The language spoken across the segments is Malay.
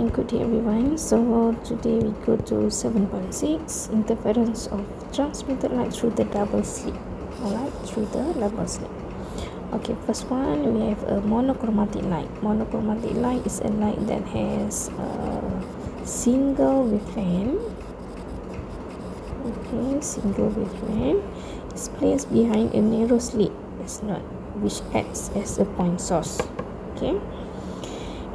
and good day everyone. So today we go to 7.6, interference of transmitted light through the double slit. Alright, through the double slit. Okay, first one we have a monochromatic light. Monochromatic light is a light that has a single wavelength. Okay, single wavelength is placed behind a narrow slit S0, which acts as a point source. Okay.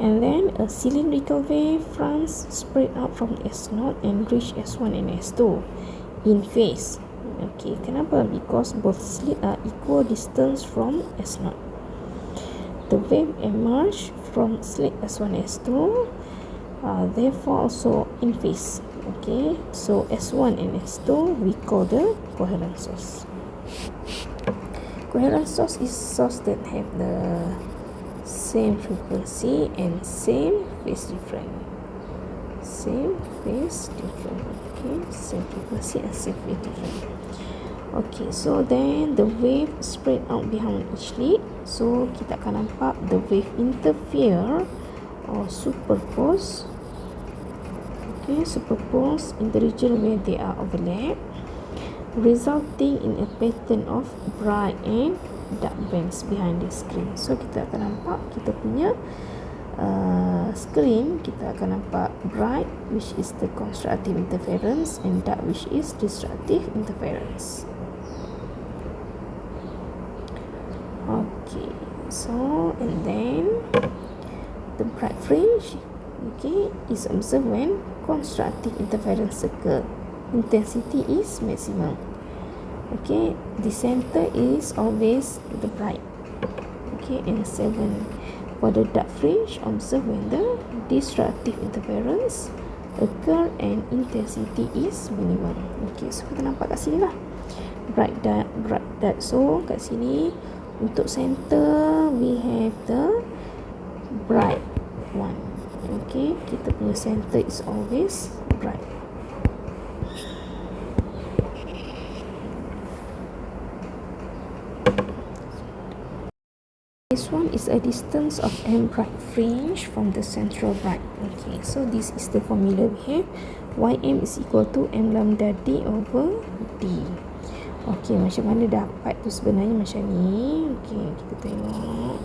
And then a cylindrical wave fronts spread out from S0 and reach S1 and S2 in phase. Okay, kenapa? Because both slits are equal distance from S0. The wave emerge from slit S1 and S2, therefore also in phase. Okay, so S1 and S2 we call the coherent source. Coherent source is source that have the same frequency and same phase difference. Same phase difference. Okay, same frequency and same phase difference. Okay, so then the wave spread out behind each slit. So kita akan nampak the wave interfere or superpose. Okay, superpose in the region where they are overlap, resulting in a pattern of bright and dark bands behind the screen. So kita akan nampak kita punya screen, kita akan nampak bright, which is the constructive interference, and dark, which is destructive interference. Okay, so and then the bright fringe, okay, is observed when constructive interference occur. Intensity is maximum. Okay, the center is always the bright. Okay, and 7 for the dark fringe, observe when the destructive interference occur and intensity is minimum. Okay, so kita nampak kat sini lah, bright dark, bright dark. So kat sini untuk center we have the bright one. Okay, kita punya center is always bright. This one is a distance of m bright fringe from the central bright. Okay, so this is the formula we have. Ym is equal to m lambda d over d. Okay, macam mana dapat tu sebenarnya macam ni? Okay, kita tengok.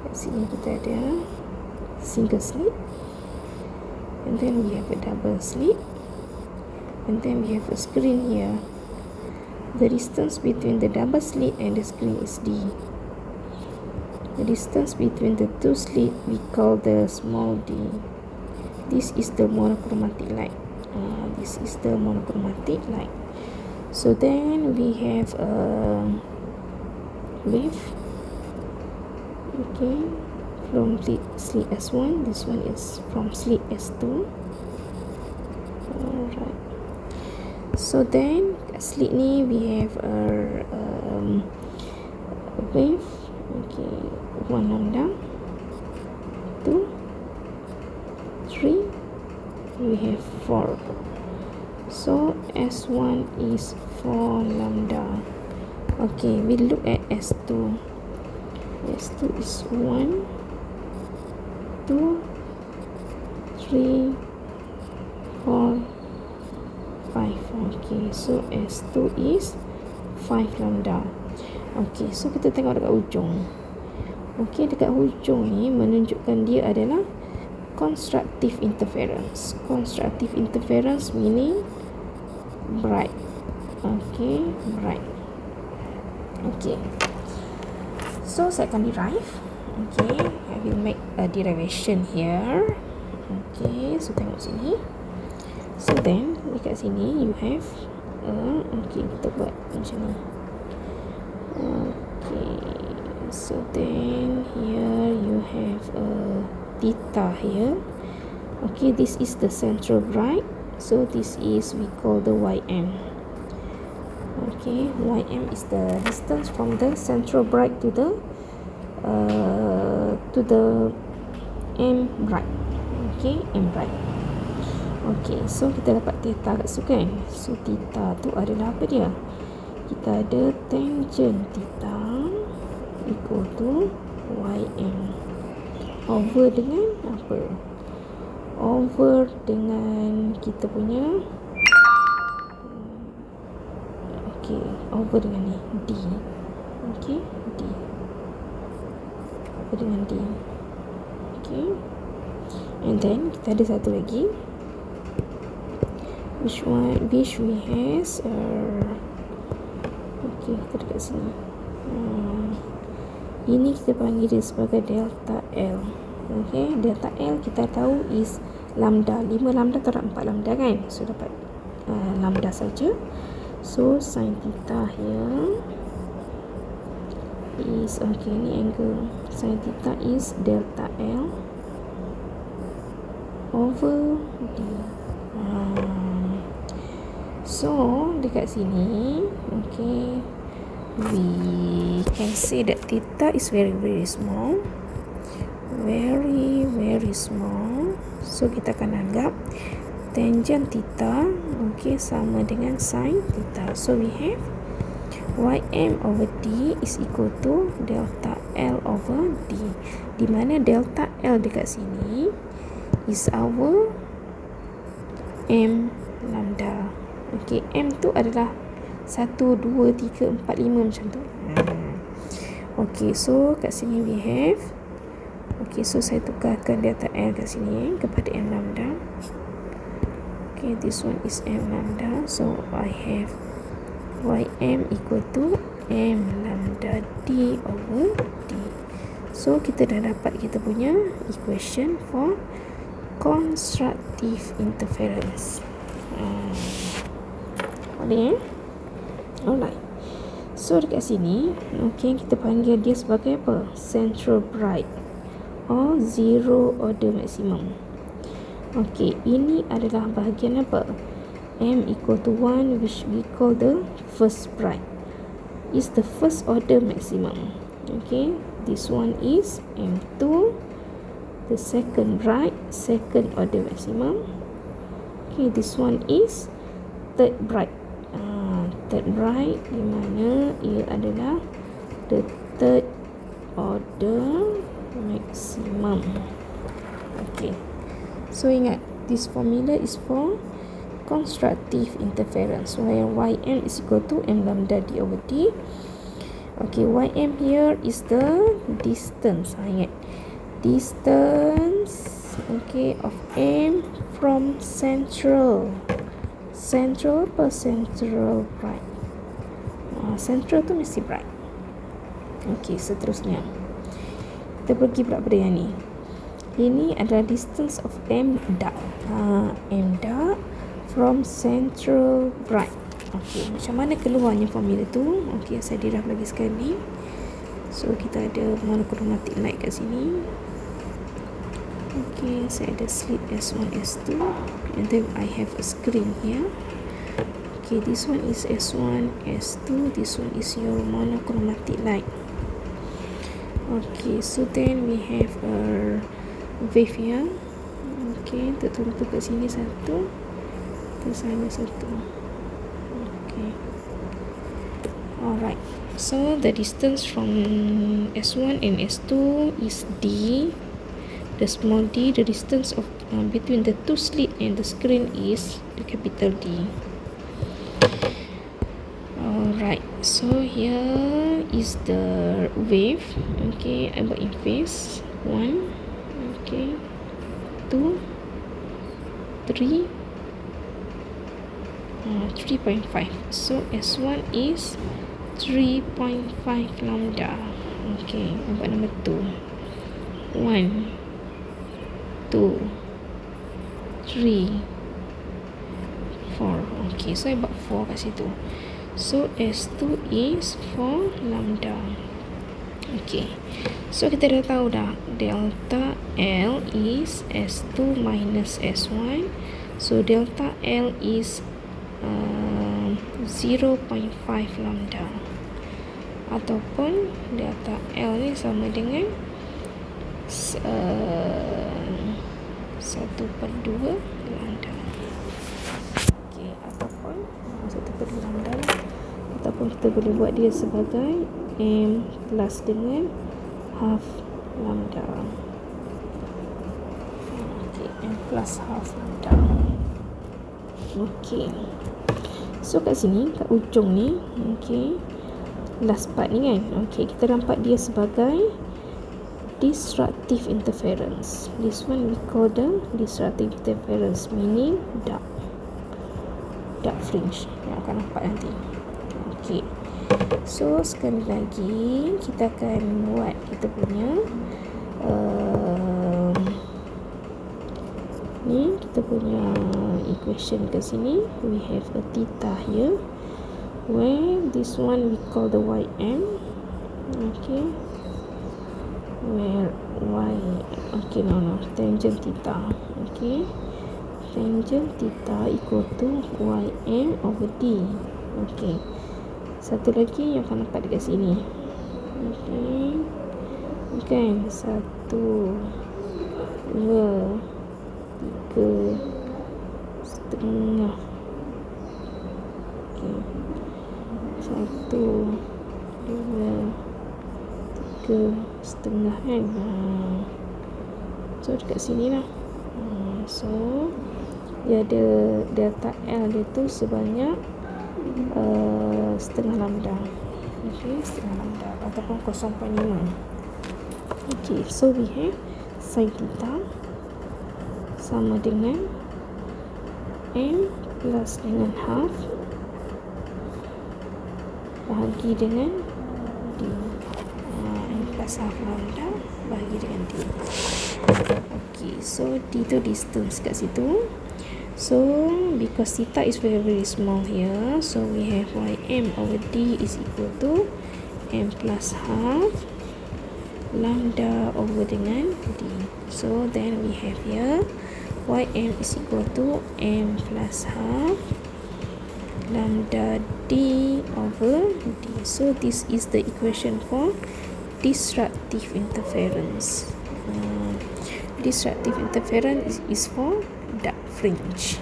Kat sini kita ada single slit, and then we have a double slit, and then we have a screen here. The distance between the double slit and the screen is d. The distance between the two slits we call the small d. This is the monochromatic light. This is the monochromatic light. So then we have a wave. Okay, from slit S1. This one is from slit S2. Alright. So then kat slit ni we have a wave. Okay, 1 lambda, 2, 3, we have 4. So S1 is 4 lambda. Okay, we look at S2. S2 is 1, 2, 3, 4, 5. Okay, so S2 is 5 lambda. Okay, so kita tengok dekat hujung. Okay, dekat hujung ni menunjukkan dia adalah constructive interference. Constructive interference meaning bright. Okay, bright. Okay, so saya akan derive. Okay, I will make a derivation here. Okay, so tengok sini. So then dekat sini you have okay, kita buat macam ni. Okay, so then here you have a theta here. Okay, this is the central bright, so this is we call the Ym. Okay, Ym is the distance from the central bright to the m bright. Okay, m bright. Okay, so kita dapat theta kat situ kan. So theta tu adalah apa dia? Kita ada tangent theta equal to Ym over dengan apa? over dengan kita punya over dengan ni D. D over dengan D. And then kita ada satu lagi which we has kita dekat sini. Ini kita panggil dia sebagai delta L. Delta L kita tahu is lambda. 5 lambda atau 4 lambda kan? So dapat lambda saja. So sin theta here is ni angle sin theta is delta L over D. So dekat sini we can say that theta is very small, very small. So kita akan anggap tangent theta sama dengan sin theta. So we have ym over d is equal to delta L over d, di mana delta L dekat sini is our m lambda. M tu adalah 1, 2, 3, 4, 5 macam tu. So kat sini we have so saya tukarkan delta L kat sini kepada m lambda. This one is m lambda. So I have ym equal to m lambda d over d. So kita dah dapat kita punya equation for constructive interference. Alright. So dekat sini kita panggil dia sebagai apa? Central bright or zero order maximum. Ini adalah bahagian apa? M equal to 1, which we call the first bright. Is the first order maximum. This one is M2. The second bright, second order maximum. This one is third bright. Third bright di mana ia adalah the third order maximum. So ingat, this formula is for constructive interference, where ym is equal to m lambda d over d. Ym here is the distance. Ingat, distance of m from central bright. Central tu mesti bright. Seterusnya kita pergi pula pada yang ni. Ini adalah distance of m dot. M dot from central bright. Macam mana keluarnya formula tu? Saya dirap lagi sekali. So kita ada monochromatic light kat sini. Saya ada slit S1, S2, and then I have a screen here. This one is S1, S2. This one is your monochromatic light. So then we have a wave here. Tertentu kat sini satu, terus sana satu. Alright. So the distance from S1 and S2 is D. The small d, the distance of between the two slit and the screen is the capital D. Alright, so here is the wave. I buat in phase 1, 2, 3, 3.5. So S1 is 3.5 lambda. Buat number 2. 1, 2, 3, 4. So I buat 4 kat situ. So S2 is 4 lambda. So kita dah tahu dah delta L is S2 minus S1. So delta L is 0.5 lambda, ataupun delta L ni sama dengan 1/2 lambda. Ataupun 1/2 lambda, ataupun kita boleh buat dia sebagai M plus dengan half lambda. m plus half lambda. Okay, so kat sini, kat ujung ni, okay, last part ni kan, okay, kita nampak dia sebagai disruptive interference. This one we call the disruptive interference, meaning dark fringe yang akan nampak nanti. Okay, so sekali lagi kita akan buat kita punya ni, kita punya equation ke sini. We have a theta here, where this one we call the ym. Okay, where no, tangent theta. Okay, tangent theta equal to ym over d. Okay, satu lagi yang akan nampak dekat sini. Okay, 1, 2, 3 setengah. Okay, 1, 2, 3 setengah kan. So dekat sini lah. So dia ada delta L dia tu sebanyak setengah lambda. Okay, setengah lambda ataupun 0.5. Okay, so we have sin theta sama dengan m plus dengan half bahagi dengan d. M plus half lambda bahagi dengan d. Okay, so d tu distance kat situ. So because theta is very very small here, so we have ym over d is equal to m plus half lambda over dengan d. So then we have here ym is equal to m plus half lambda d over d. So this is the equation for disruptive interference. Disruptive interference is for dark fringe.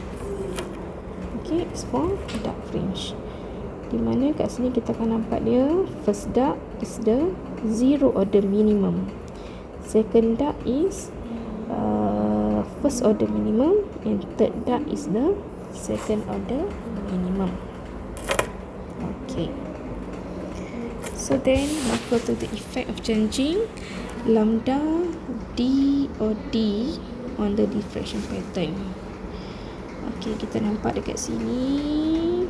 Okay, it's for dark fringe. Di mana kat sini kita akan nampak dia, first dark is the zero order minimum, second dark is first order minimum, and third dark is the second order minimum. Okay, so then we go to the effect of changing lambda d or d on the diffraction pattern. Okay, kita nampak dekat sini,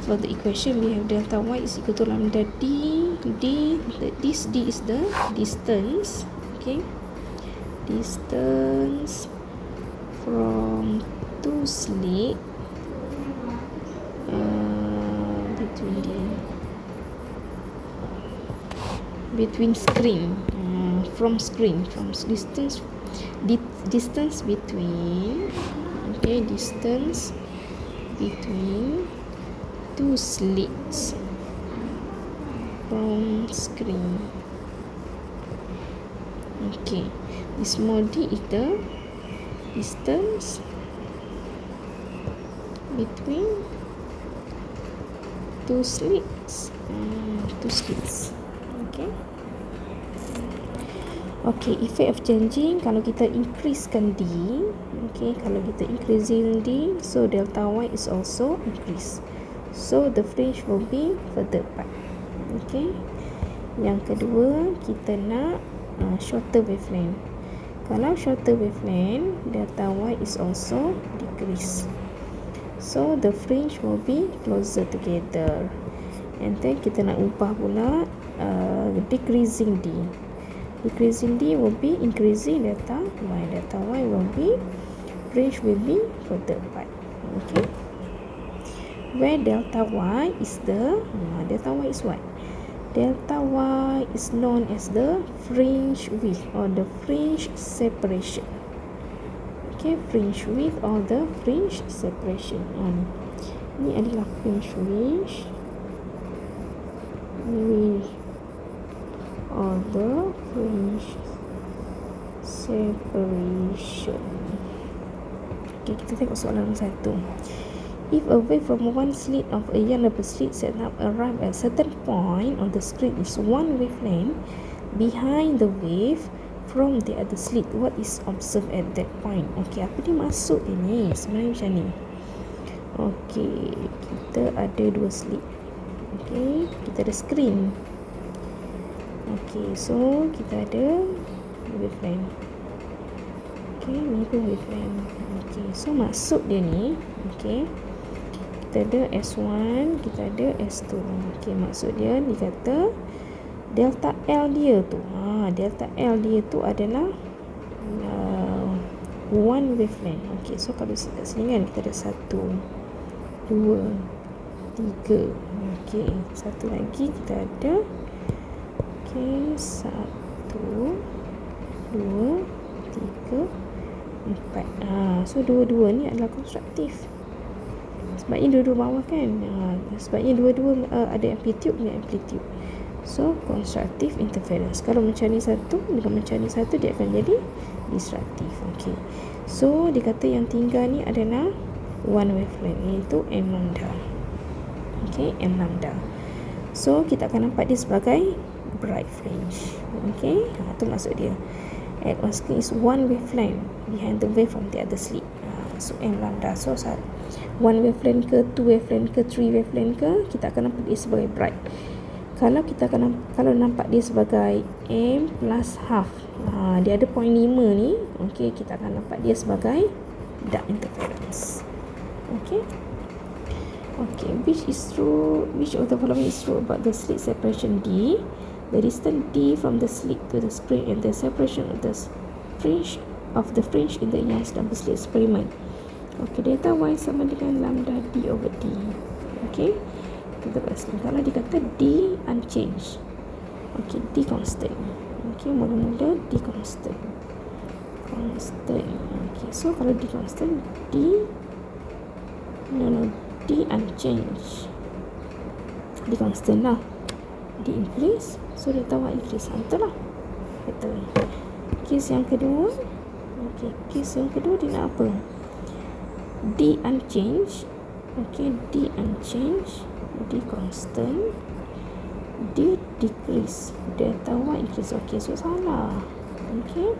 for the equation we have delta y is equal to lambda this d is the distance. Okay, distance from two slit between screen, from distance between, okay, distance between two slits from screen. Okay, this small d is the distance between two slits. Okay. Okay, effect of changing, kalau kita increasekan d, okay, kalau kita increasing d, so delta y is also increase, so the fringe will be further apart. Okay, yang kedua kita nak shorter wavelength. Kalau shorter wavelength, delta y is also decrease, so the fringe will be closer together. And then kita nak ubah pula decreasing d. Decreasing d will be increasing delta y. Delta y will be, fringe will be further apart. Okay, where delta y is the delta y is what? Delta y is known as the fringe width or the fringe separation. Okay, fringe width or the fringe separation. Ini adalah fringe width or the fringe separation. Okay, kita tengok soalan satu. If a wave from one slit of a young rubber slit set up arrive at a certain point on the screen is one wavelength behind the wave from the other slit. What is observed at that point? Okey, apa dia masuk dia ni? Sebenarnya macam ni. Okey, kita ada dua slit. Okey, kita ada screen. Okey, so kita ada wavelength. Okey, ni pun wavelength. Okey, so masuk dia ni. Okey, kita ada S1, kita ada S2. Okey, maksud dia kata delta L dia tu. Delta L dia tu adalah one wavelength. Okey, so kalau kat sini kan kita ada 1, 2, 3. Okey, satu lagi kita ada. Okey, 1, 2, 3, 4. So dua-dua ni adalah konstruktif. Sebabnya dua-dua bawah kan. Sebabnya dua-dua ada amplitude dengan amplitude. So constructive interference. Kalau mencari satu dengan mencari satu, dia akan jadi disruptive. Okey, so dia kata yang tinggal ni adalah one wavelength, iaitu m lambda. Okey, m lambda. So kita akan nampak dia sebagai bright fringe. Okey, itu maksud dia. At one screen is one wavelength behind the wave from the other slit. So m lambda. So one wavelength ke, two wavelength ke, three wavelength ke, kita akan nampak dia sebagai bright. Kalau nampak dia sebagai m plus half, dia ada 0.5 ni, okey, kita akan nampak dia sebagai dark interference. Okey. Okey, which of the following is true about the slit separation D? The distance D from the slit to the screen and the separation of the fringe in the Young's double slit experiment. Okey, delta Y sama dengan lambda D over D. Okey, kita baca. Kalau dikata D unchanged, okey, D constant. Okey, mula-mula D constant. Okey, so kalau D constant, D unchanged. D constant lah. D increase, so delta Y increase. Betul lah. Betul. Kes yang kedua. Okey, kes yang kedua dia nak apa? D unchanged. Okey, D unchanged, D constant, D decrease, delta Y increase. Okey, so salah. Okey,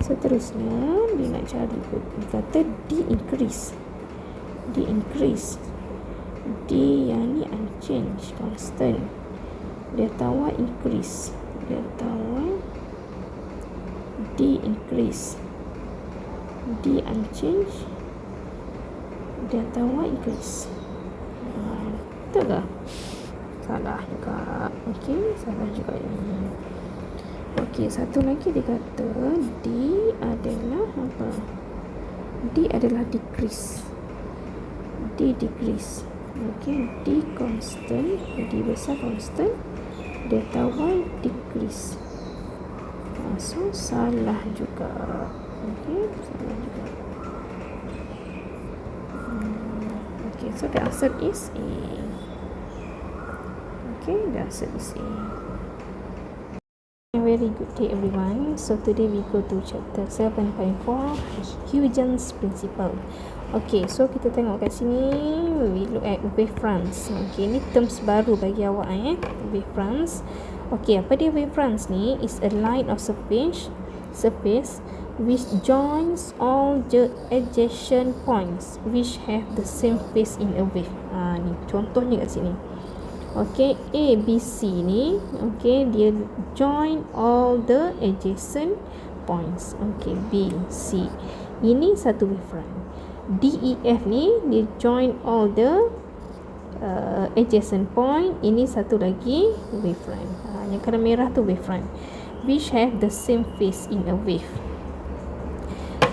seterusnya dia nak cari, dia kata D increase, D increase, D yang ni unchanged, constant, delta Y increase, delta Y, D increase, D unchanged, delta Y increase. Betul ke? Salah juga. Okey, salah juga ini. Okey, satu lagi dia kata D adalah apa? D adalah decrease. D decrease. Okey, D constant, D besar constant, delta Y decrease. So salah juga. Okey, salah juga. Okay, so the answer is A. Okay, the answer is A. A very good day, everyone. So today we go to chapter 7.4, Huygens principle. Okay, so kita tengok kat sini, we look at wavefronts. Okay, ni terms baru bagi awak wavefronts. Okay, apa dia wavefronts ni? Is a line of surface which joins all the adjacent points which have the same phase in a wave. Ni contohnya kat sini. Okey, A, B, C ni, okey, dia join all the adjacent points. Okey, B, C. Ini satu wavefront. D, E, F ni dia join all the adjacent point. Ini satu lagi wavefront. Yang kena merah tu wavefront which have the same phase in a wave.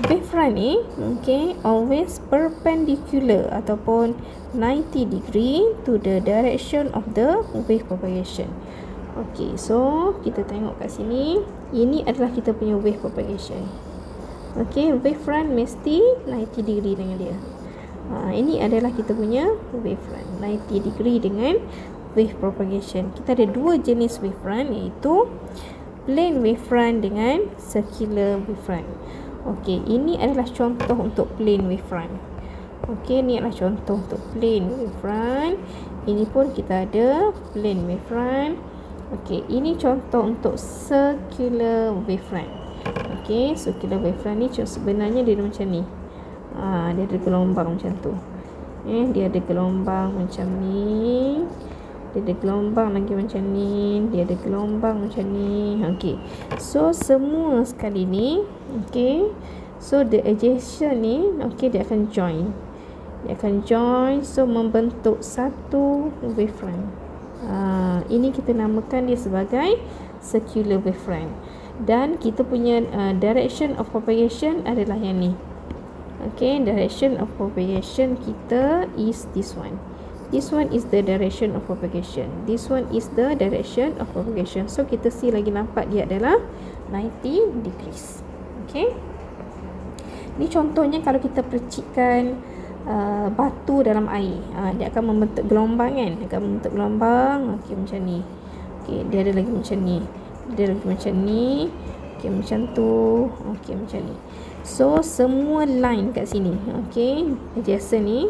Wavefront ni, okay, always perpendicular ataupun 90 degree to the direction of the wave propagation. Okay, so kita tengok kat sini, ini adalah kita punya wave propagation. Okay, wavefront mesti 90 degree dengan dia. Ini adalah kita punya wavefront 90 degree dengan wave propagation. Kita ada dua jenis wavefront, iaitu plane wavefront dengan circular wavefront. Okey, ini adalah contoh untuk plane wavefront. Okey, ni adalah contoh untuk plane wavefront. Ini pun kita ada plane wavefront. Okey, ini contoh untuk circular wavefront. Okey, circular wavefront ni sebenarnya dia macam ni. Dia ada gelombang macam tu. Dia ada gelombang macam ni. Dia ada gelombang lagi macam ni. Dia ada gelombang macam ni. Okey. So semua sekali ni, okey. So the adjacent ni, okey, dia akan join. Dia akan join, so membentuk satu wavefront. Ini kita namakan dia sebagai circular wavefront. Dan kita punya direction of propagation adalah yang ni. Okay, direction of propagation kita is this one. This one is the direction of propagation. This one is the direction of propagation. So kita see lagi nampak dia adalah 90 degrees. Okay. Ni contohnya kalau kita percikkan batu dalam air. Dia akan membentuk gelombang kan. Dia akan membentuk gelombang. Okay, macam ni. Okay, dia ada lagi macam ni. Dia ada lagi macam ni. Okay, macam tu. Okay, macam ni. So semua line kat sini, okay, adjacent ni,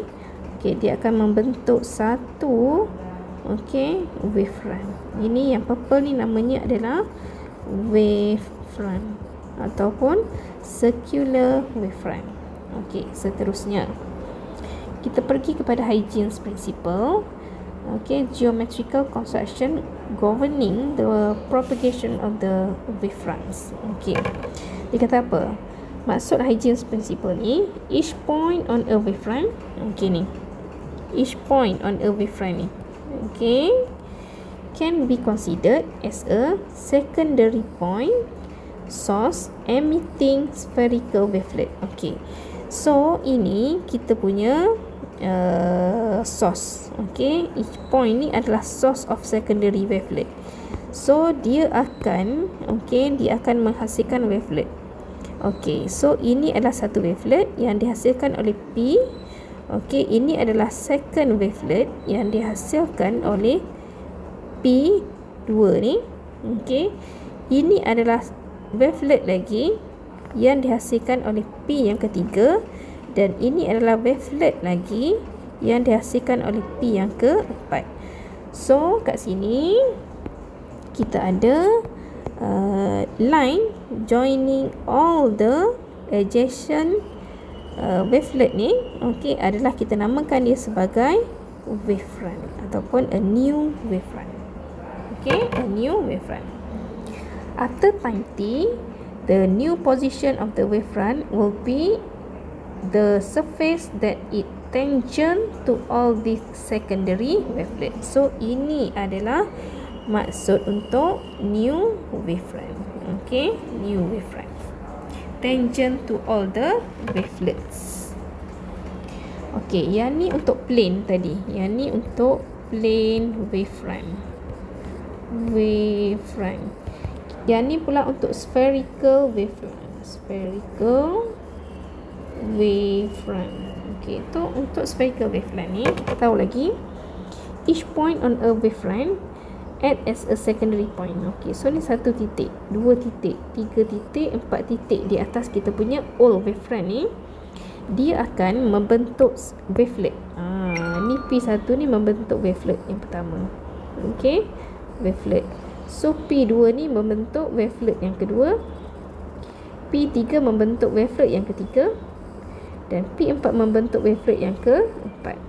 okay, dia akan membentuk satu, okay, wavefront. Ini yang purple ni namanya adalah wavefront ataupun circular wavefront. Okay, seterusnya kita pergi kepada Huygens principle. Okay, geometrical construction governing the propagation of the wavefronts. Okay, dia kata apa? Maksud Huygens principle ni, each point on a wavefront, okay ni, each point on a wavefront ni, okay, can be considered as a secondary point source emitting spherical wavelet. Okay, so ini kita punya source. Okay, each point ni adalah source of secondary wavelet. So dia akan, okay, dia akan menghasilkan wavelet. Okey, so ini adalah satu wavelet yang dihasilkan oleh P. Okey, ini adalah second wavelet yang dihasilkan oleh P2 ni. Okey, ini adalah wavelet lagi yang dihasilkan oleh P yang ketiga, dan ini adalah wavelet lagi yang dihasilkan oleh P yang keempat. So kat sini kita ada line joining all the adjacent wavelet ni, okay, adalah kita namakan dia sebagai wavefront ataupun a new wavefront. Okay, a new wavefront. After time t, the new position of the wavefront will be the surface that it tangent to all these secondary wavelet. So ini adalah maksud untuk new wavefront. Okay, new wavefront, tangent to all the wavelets. Okay, yang ni untuk plane tadi, yang ni untuk plane wavefront. Yang ni pula untuk spherical wavefront. Spherical wavefront. Okay, tu untuk spherical wavefront ni kita tahu lagi, each point on a wavefront act as a secondary point. Okay, so ni 1 titik, 2 titik, 3 titik, 4 titik di atas kita punya all wavefront ni, dia akan membentuk wavelet. Ni P1 ni membentuk wavelet yang pertama. Okay, wavelet. So P2 ni membentuk wavelet yang kedua, P3 membentuk wavelet yang ketiga, dan P4 membentuk wavelet yang keempat.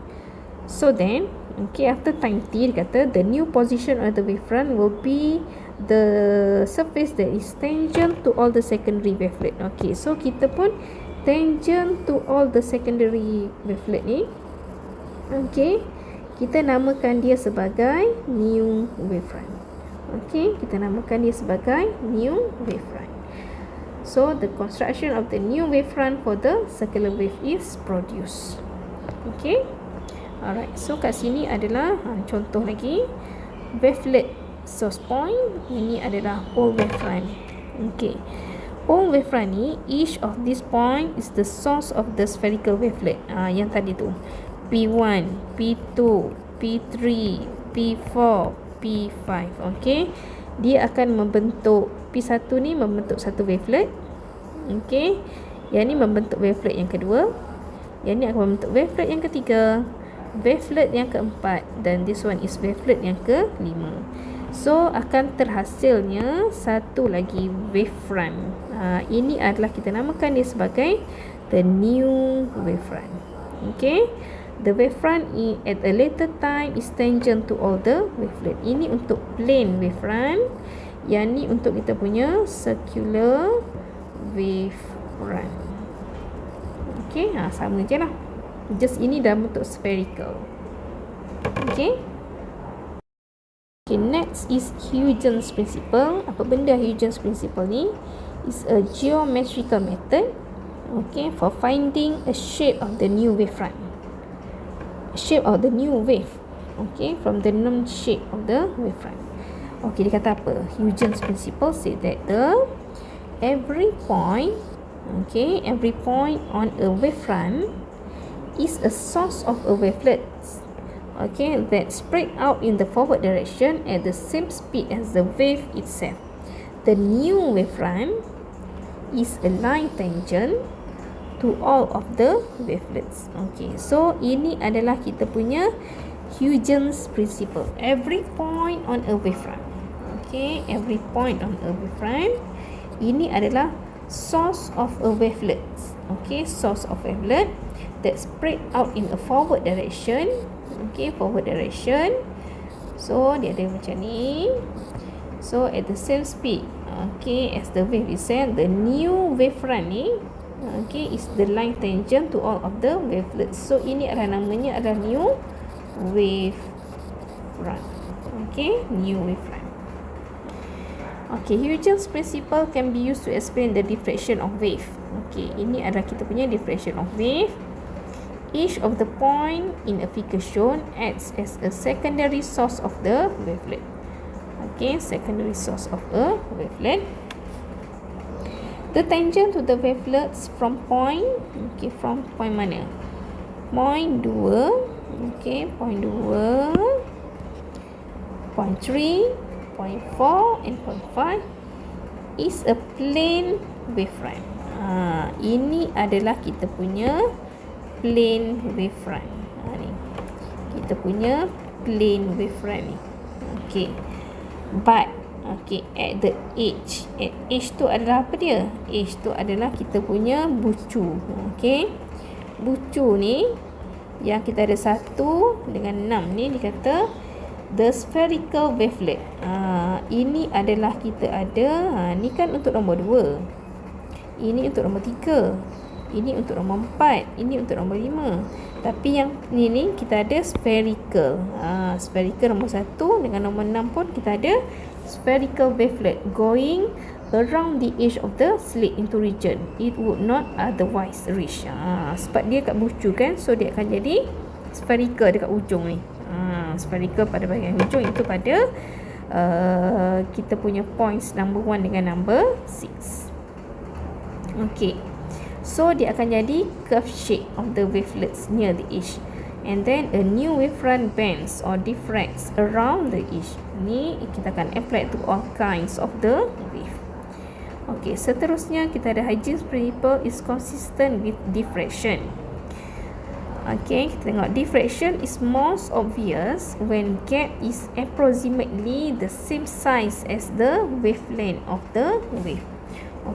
So then, okay, after time t, dia kata the new position of the wavefront will be the surface that is tangent to all the secondary wavelet. Okay, so kita pun tangent to all the secondary wavelet ni. Okay, kita namakan dia sebagai new wavefront. Okay, kita namakan dia sebagai new wavefront. So the construction of the new wavefront for the circular wave is produced. Okay. Alright, so kat sini adalah contoh lagi wavelet source point. Ini adalah all wavefront. Okay, all wavefront ni, each of this point is the source of the spherical wavelet. Yang tadi tu P1, P2, P3, P4, P5. Okay, dia akan membentuk P1 ni membentuk satu wavelet. Okay, yang ni membentuk wavelet yang kedua, yang ni akan membentuk wavelet yang ketiga, wavelet yang keempat, dan this one is wavelet yang kelima. So akan terhasilnya satu lagi wavefront. Ini adalah kita namakan dia sebagai the new wavefront. Okay, the wavefront at a later time is tangent to all the wavelet. Ini untuk plane wavefront, yang ni untuk kita punya circular wavefront. Okay, sama je lah, just ini dalam bentuk spherical. Okay. Okay, next is Huygens principle. Apa benda Huygens principle ni? Is a geometrical method, okay, for finding a shape of the new wavefront. Shape of the new wave, okay, from the known shape of the wavefront. Okay, dia kata apa? Huygens principle say that every point on a wavefront is a source of a wavelet, okay, that spread out in the forward direction at the same speed as the wave itself. The new wavefront is a line tangent to all of the wavelets. Okay, so ini adalah kita punya Huygens principle. Every point on a wavefront, okay, every point on a wavefront, ini adalah source of a wavelet, okay, source of wavelet that spread out in a forward direction, okay, forward direction. So dia ada macam ni. So at the same speed, okay, as the wave itself. The new wavefront ni, okay, is the line tangent to all of the wavelets. So ini adalah namanya adalah new wavefront. Okay, new wavefront. Okay, Huygens principle can be used to explain the diffraction of wave. Okay, ini adalah kita punya diffraction of wave. Each of the point in a figure shown acts as a secondary source of the wavelet. Okay, secondary source of a wavelet. The tangent to the wavelets from point, okay, from point mana? Point 2, okay, point 2, point 3, point 4 and point 5 is a plane wavefront. Ini adalah kita punya plane wavefront. Ni kita punya plane wavefront ni. Okay, but okay, at the edge, at edge tu adalah apa dia? Edge tu adalah kita punya bucu. Okay, bucu ni yang kita ada 1 dengan 6 ni dikata the spherical wavelet. Ini adalah kita ada, ni kan untuk nombor 2, ini untuk nombor 3, ini untuk nombor 4, ini untuk nombor 5. Tapi yang ni kita ada spherical. Spherical nombor 1 dengan nombor 6 pun kita ada spherical wavelet going around the edge of the slit into region it would not otherwise reach. Sebab dia kat bucu kan, so dia akan jadi spherical dekat ujung ni. Spherical pada bahagian hujung itu pada kita punya points number 1 dengan number 6. Okay, so dia akan jadi curved shape of the wavelets near the edge, and then a new wavefront bends or diffracts around the edge. Ni kita akan apply to all kinds of the wave. Okay, seterusnya kita ada Huygens principle is consistent with diffraction. Okay, kita tengok diffraction is most obvious when gap is approximately the same size as the wavelength of the wave.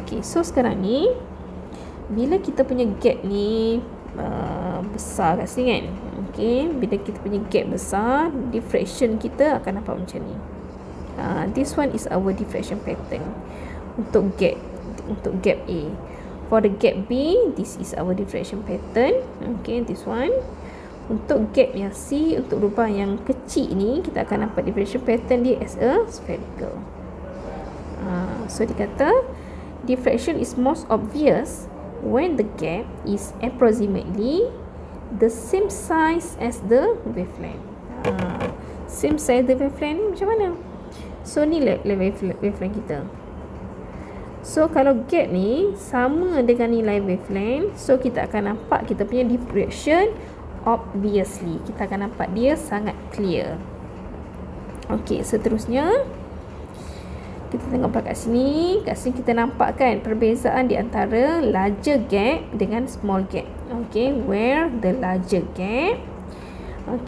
Okay, so sekarang ni bila kita punya gap ni besar kat sini kan. Okay, bila kita punya gap besar, diffraction kita akan nampak macam ni. This one is our diffraction pattern untuk gap A. For the gap B, this is our diffraction pattern. Okay, this one. Untuk gap yang C, untuk lubang yang kecil ni, kita akan nampak diffraction pattern dia as a spherical. So dikata diffraction is most obvious when the gap is approximately the same size as the wavelength. Same size the wavelength ni macam mana? So ni wavelength kita. So kalau gap ni sama dengan nilai wavelength, so kita akan nampak kita punya diffraction obviously. Kita akan nampak dia sangat clear. Okey, seterusnya kita tengok kat sini. Kat sini kita nampak kan perbezaan di antara larger gap dengan small gap. Okey, where the larger gap,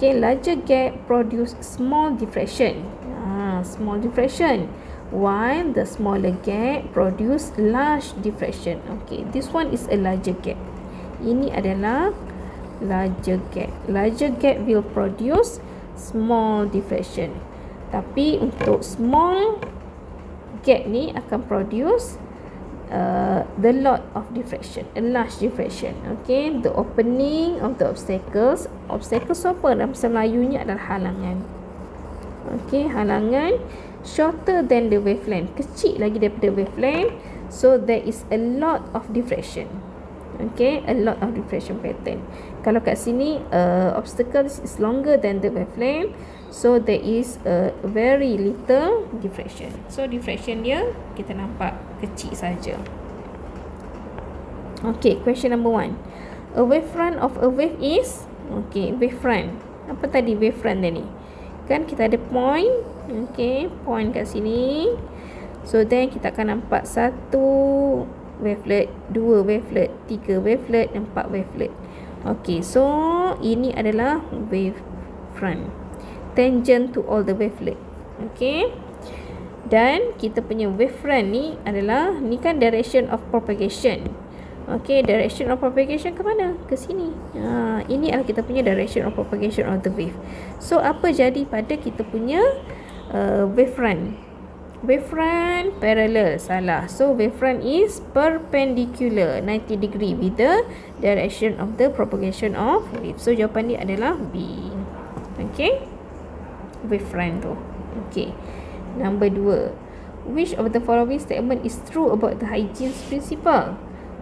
larger gap produce small diffraction. Small diffraction. while the smaller gap produce large diffraction. Okay, this one is a larger gap. Ini adalah larger gap. Larger gap will produce small diffraction. Tapi untuk small gap ni akan produce the lot of diffraction, a large diffraction. Okay, the opening of the obstacles. Obstacles apa dalam bahasa Melayunya adalah halangan. Okay, halangan shorter than the wavelength, kecil lagi daripada wavelength, so there is a lot of diffraction. Okay, a lot of diffraction pattern. Kalau kat sini obstacles is longer than the wavelength, so there is a very little diffraction. So diffraction dia kita nampak kecil saja. Okay, question number 1. A wavefront of a wave is, okay, wavefront. Apa tadi wavefront dia ni? Kan kita ada point, okay, point kat sini. So then kita akan nampak 1 wavelet, 2 wavelet, 3 wavelet, 4 wavelet. Okay, so ini adalah wavefront, tangent to all the wavelet. Okay, dan kita punya wavefront ni adalah, ni kan direction of propagation. Okay, direction of propagation ke mana? Ke sini. Ini adalah kita punya direction of propagation of the wave. So apa jadi pada kita punya wavefront? Wavefront parallel, salah. So wavefront is perpendicular 90 degree with the direction of the propagation of wave. So jawapan dia adalah B. Okay, wavefront tu. Okay, number 2. Which of the following statement is true about the Huygens principle?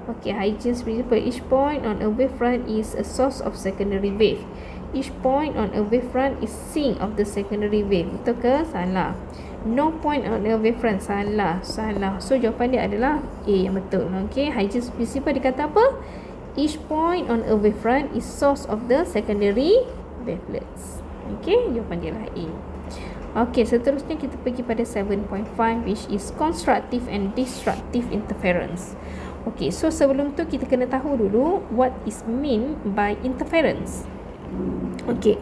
Okay, Huygens principle. Each point on a wavefront is a source of secondary wave. Each point on a wavefront is sink of the secondary wave. Betul ke? Salah. No point on a wavefront. Salah. Salah. So jawapan dia adalah A yang betul. Okay, Huygens principle dia kata apa? Each point on a wavefront is source of the secondary wavelets. Okay, jawapan dia adalah A. Okay, seterusnya kita pergi pada 7.5, which is constructive and destructive interference. Okay, so sebelum tu kita kena tahu dulu what is mean by interference. Okay,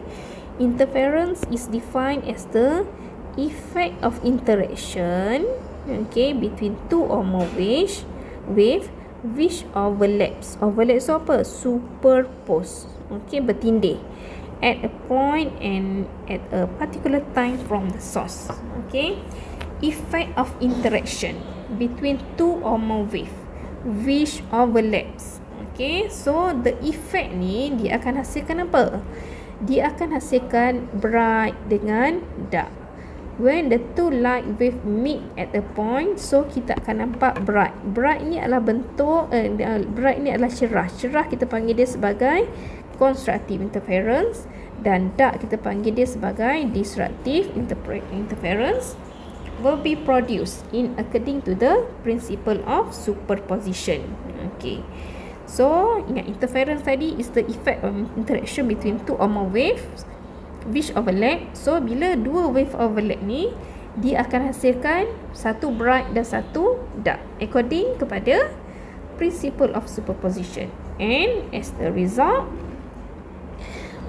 interference is defined as the effect of interaction, okay, between two or more wave which overlaps. Overlaps apa? Superpose. Okay, bertindih at a point and at a particular time from the source. Okay, effect of interaction between two or more wave which overlaps. Okay, so the effect ni dia akan hasilkan apa? Dia akan hasilkan bright dengan dark. When the two light wave meet at a point, so kita akan nampak bright. Bright ni adalah bentuk bright ni adalah cerah. Cerah kita panggil dia sebagai constructive interference, dan dark kita panggil dia sebagai disruptive interference. Will be produced in according to the principle of superposition. Okay, so ingat interference tadi is the effect of interaction between two or more waves which overlap. So bila dua wave overlap ni, dia akan hasilkan satu bright dan satu dark according kepada principle of superposition. And as the result,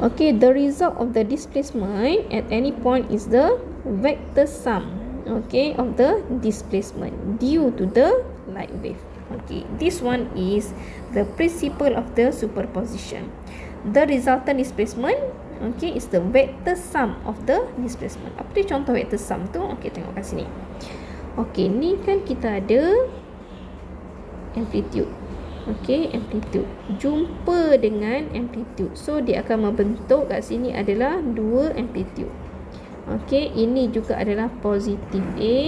okay, the result of the displacement at any point is the vector sum, okay, of the displacement due to the light wave. Okay, this one is the principle of the superposition. The resultant displacement, okay, is the vector sum of the displacement. Apa dia contoh vector sum tu? Okay, tengok kat sini. Okay, ni kan kita ada amplitude. Okay, amplitude jumpa dengan amplitude, so dia akan membentuk kat sini adalah dua amplitude. Okay, ini juga adalah positif A,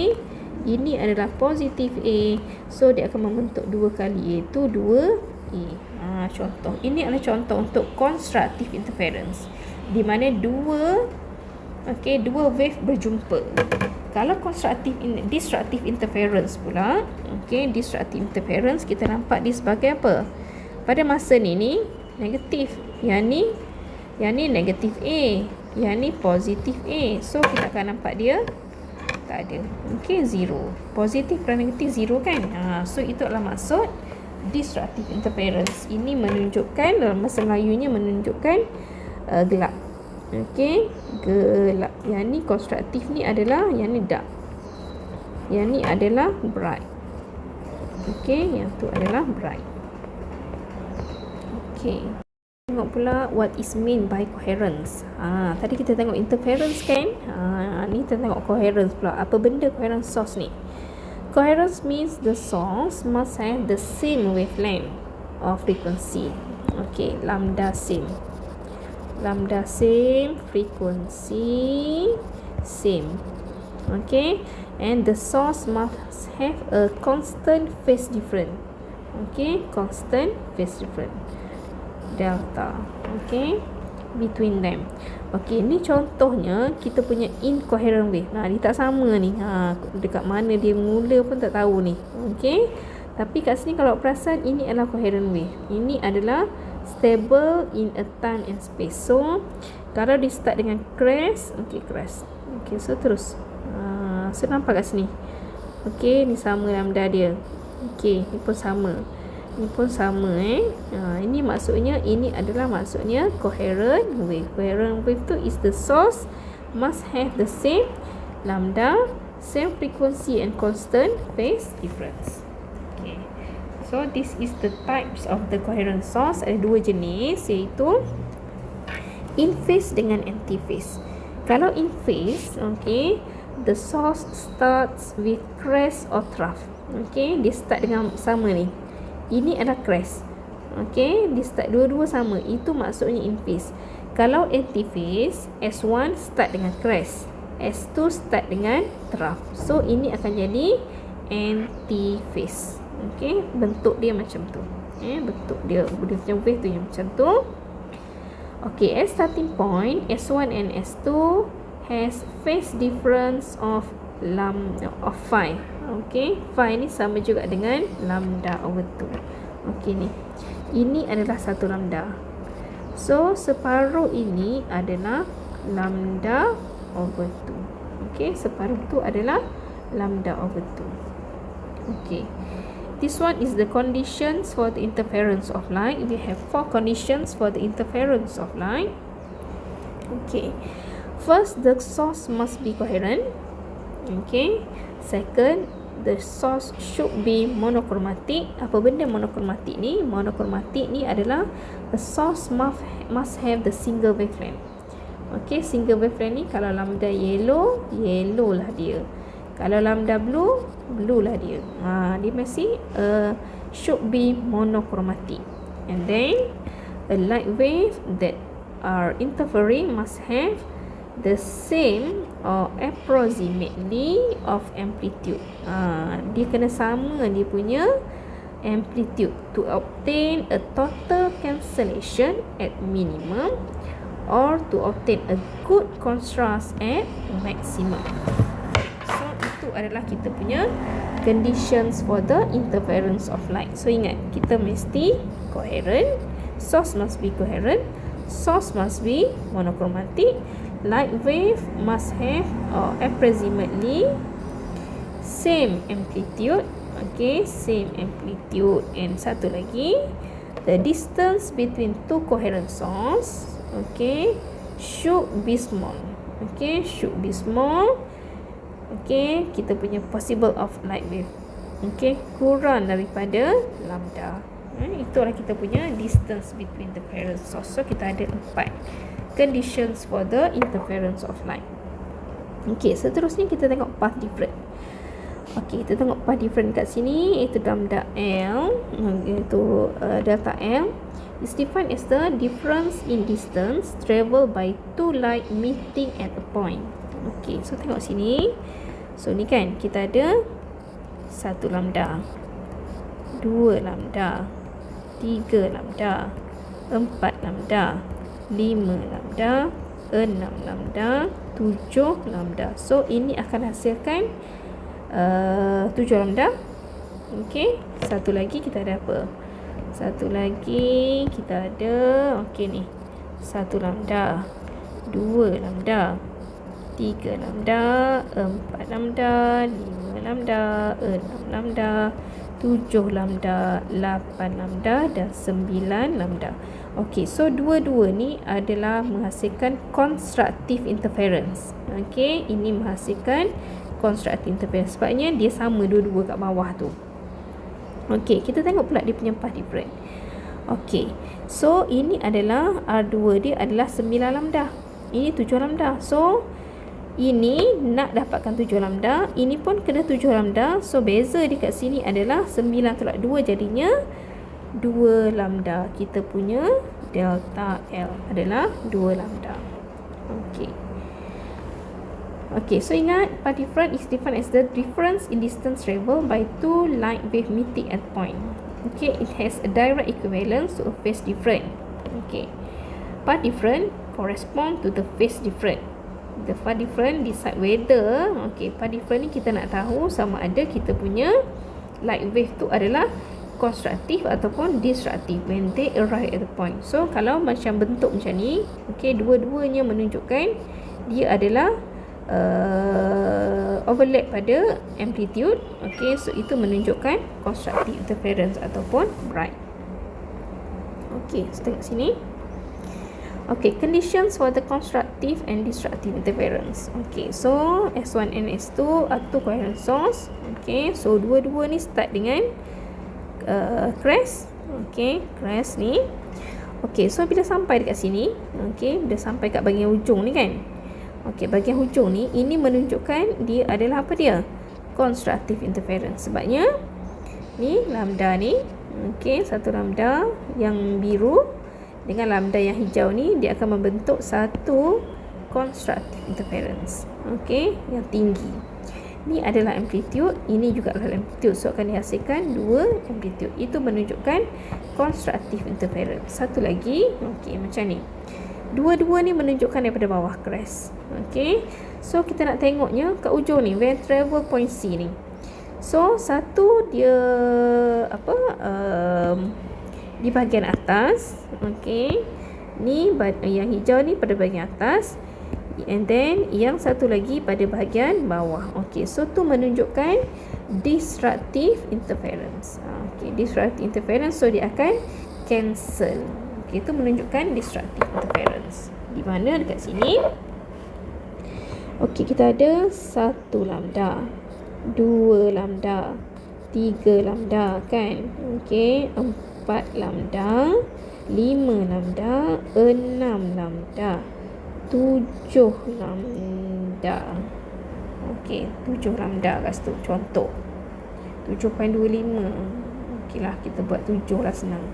ini adalah positif A, so dia akan membentuk dua kali, iaitu 2A. Contoh, ini adalah contoh untuk constructive interference, di mana dua wave berjumpa. Kalau destructive interference pula, okay, destructive interference kita nampak dia sebagai apa? Pada masa ni negatif, yang ni negatif A, yang ni positif A. So kita akan nampak dia tak ada. Okay, zero. Positif dan negatif zero kan? So itu adalah maksud destructive interference. Ini menunjukkan, dalam bahasa Melayunya menunjukkan gelap. Okay, gelap. Yang ni konstruktif ni adalah yang ni dark. Yang ni adalah bright. Okey, yang tu adalah bright. Okey. Tengok pula what is mean by coherence. Tadi kita tengok interference kan? Ni kita tengok coherence pula. Apa benda coherence source ni? Coherence means the source must have the same wavelength or frequency. Okay, lambda same. Lambda same, frequency same. Okay, and the source must have a constant phase difference. Okay, constant phase difference. Delta. Okay, between them. Okay, ni contohnya kita punya incoherent wave. Dia tak sama ni. Dekat mana dia mula pun tak tahu ni. Okay, tapi kat sini kalau perasan, ini adalah coherent wave. Ini adalah stable in a time and space. So kalau dia start dengan crest, okay, crest. Okay, so terus. So nampak kat sini. Okay, ni sama lambda dia. Okay, ni pun sama. Ni pun sama ini maksudnya, ini adalah maksudnya coherent wave. Coherent wave tu is the source must have the same lambda, same frequency and constant phase difference. Okay, so this is the types of the coherent source. Ada dua jenis, iaitu in phase dengan anti phase. Kalau in phase, okay, the source starts with crest or trough. Okay, dia start dengan sama ni. Ini adalah crest. Okay, dia start dua-dua sama. Itu maksudnya in phase. Kalau anti-phase, S1 start dengan crest, S2 start dengan trough. So ini akan jadi anti-phase. Okay, bentuk dia macam tu. Bentuk dia macam wave tu yang macam tu. Okay, as starting point, S1 and S2 has phase difference of phi. Okay, phi ni sama juga dengan lambda over 2. Okay, ni ini adalah satu lambda. So separuh ini adalah lambda over 2. Okay, separuh tu adalah lambda over 2. Okay, this one is the conditions for the interference of light. We have 4 conditions for the interference of light. Okay, first, the source must be coherent. Okay, second, the source should be monochromatic. Apa benda monochromatic ni? Monochromatic ni adalah the source must have the single wavelength. Okay, single wavelength ni kalau lambda yellow, yellow lah dia. Kalau lambda blue, blue lah dia. Dia masih should be monochromatic. And then a light wave that are interfering must have the same or approximately of amplitude. Dia kena sama dia punya amplitude to obtain a total cancellation at minimum or to obtain a good contrast at maximum. So itu adalah kita punya conditions for the interference of light. So ingat, kita mesti coherent, source must be coherent, source must be monochromatic, light wave must have approximately same amplitude. Okay, same amplitude. And satu lagi, the distance between two coherent source, okay, should be small. Okay, should be small. Okay, kita punya possible of light wave, okay, kurang daripada lambda. Itulah kita punya distance between the coherent source. So kita ada 4 conditions for the interference of light. Okay, seterusnya kita tengok path difference. Okay, kita tengok path difference kat sini, iaitu lambda L, iaitu delta L is defined as the difference in distance traveled by two light meeting at a point. Okay, so tengok sini. So ni kan kita ada 1 lambda, 2 lambda, 3 lambda, 4 lambda, 5 lambda, 6 lambda, 7 lambda. So ini akan hasilkan 7 lambda. Okey, satu lagi kita ada apa? Satu lagi kita ada, okey ni, 1 lambda, 2 lambda, 3 lambda, 4 lambda, 5 lambda, 6 lambda, 7 lambda, 8 lambda dan 9 lambda. Okey, so dua-dua ni adalah menghasilkan constructive interference. Okey, ini menghasilkan constructive interference. Sebabnya dia sama dua-dua kat bawah tu. Okey, kita tengok pula dia punya path different. Okey, so ini adalah R2 dia adalah 9 lambda. Ini 7 lambda. So ini nak dapatkan 7 lambda, ini pun kena 7 lambda. So beza dekat sini adalah 9 tolak 2, jadinya 2 lambda. Kita punya delta L adalah 2 lambda. Okey. Okay, so ingat, path difference is defined as the difference in distance traveled by two light wave meeting at point. Okay, it has a direct equivalence to a phase difference. Okay, path difference correspond to the phase difference. The path difference decide whether, okay, path difference ni kita nak tahu sama ada kita punya light wave tu adalah constructive ataupun destructive when they arrive at the point. So kalau macam bentuk macam ni, okay, dua-duanya menunjukkan dia adalah overlap pada amplitude. Okay, so itu menunjukkan constructive interference ataupun bright. Okay, so tengok sini. Okay, conditions for the constructive and destructive interference. Okay, so S1 and S2 are two coherent source. Okay, so dua-dua ni start dengan crest. Okay, crest ni. Okay, so bila sampai dekat sini, okay, bila sampai kat bahagian hujung ni kan, okey, bahagian hujung ni, ini menunjukkan dia adalah apa dia? Constructive interference. Sebabnya ni lambda ni, okey, satu lambda yang biru dengan lambda yang hijau ni, dia akan membentuk satu constructive interference. Okey, yang tinggi. Ni adalah amplitude, ini juga adalah amplitude. So akan dihasilkan dua amplitude. Itu menunjukkan constructive interference. Satu lagi, okey, macam ni. Dua-dua ni menunjukkan daripada bawah crest. Okay, so kita nak tengoknya kat ujung ni, when travel point C ni. So satu dia apa, di bahagian atas. Okay, ni yang hijau ni pada bahagian atas, and then yang satu lagi pada bahagian bawah. Okay, so tu menunjukkan disruptive interference. Okay, disruptive interference, so dia akan cancel. Okay, itu menunjukkan disruptive interference. Di mana dekat sini? Okey, kita ada 1 lambda, 2 lambda, 3 lambda kan. Okey, 4 lambda, 5 lambda, 6 lambda, 7 lambda. Okey, 7 lambda kat situ contoh. 7.25. Okeylah, kita buat 7 lah senang.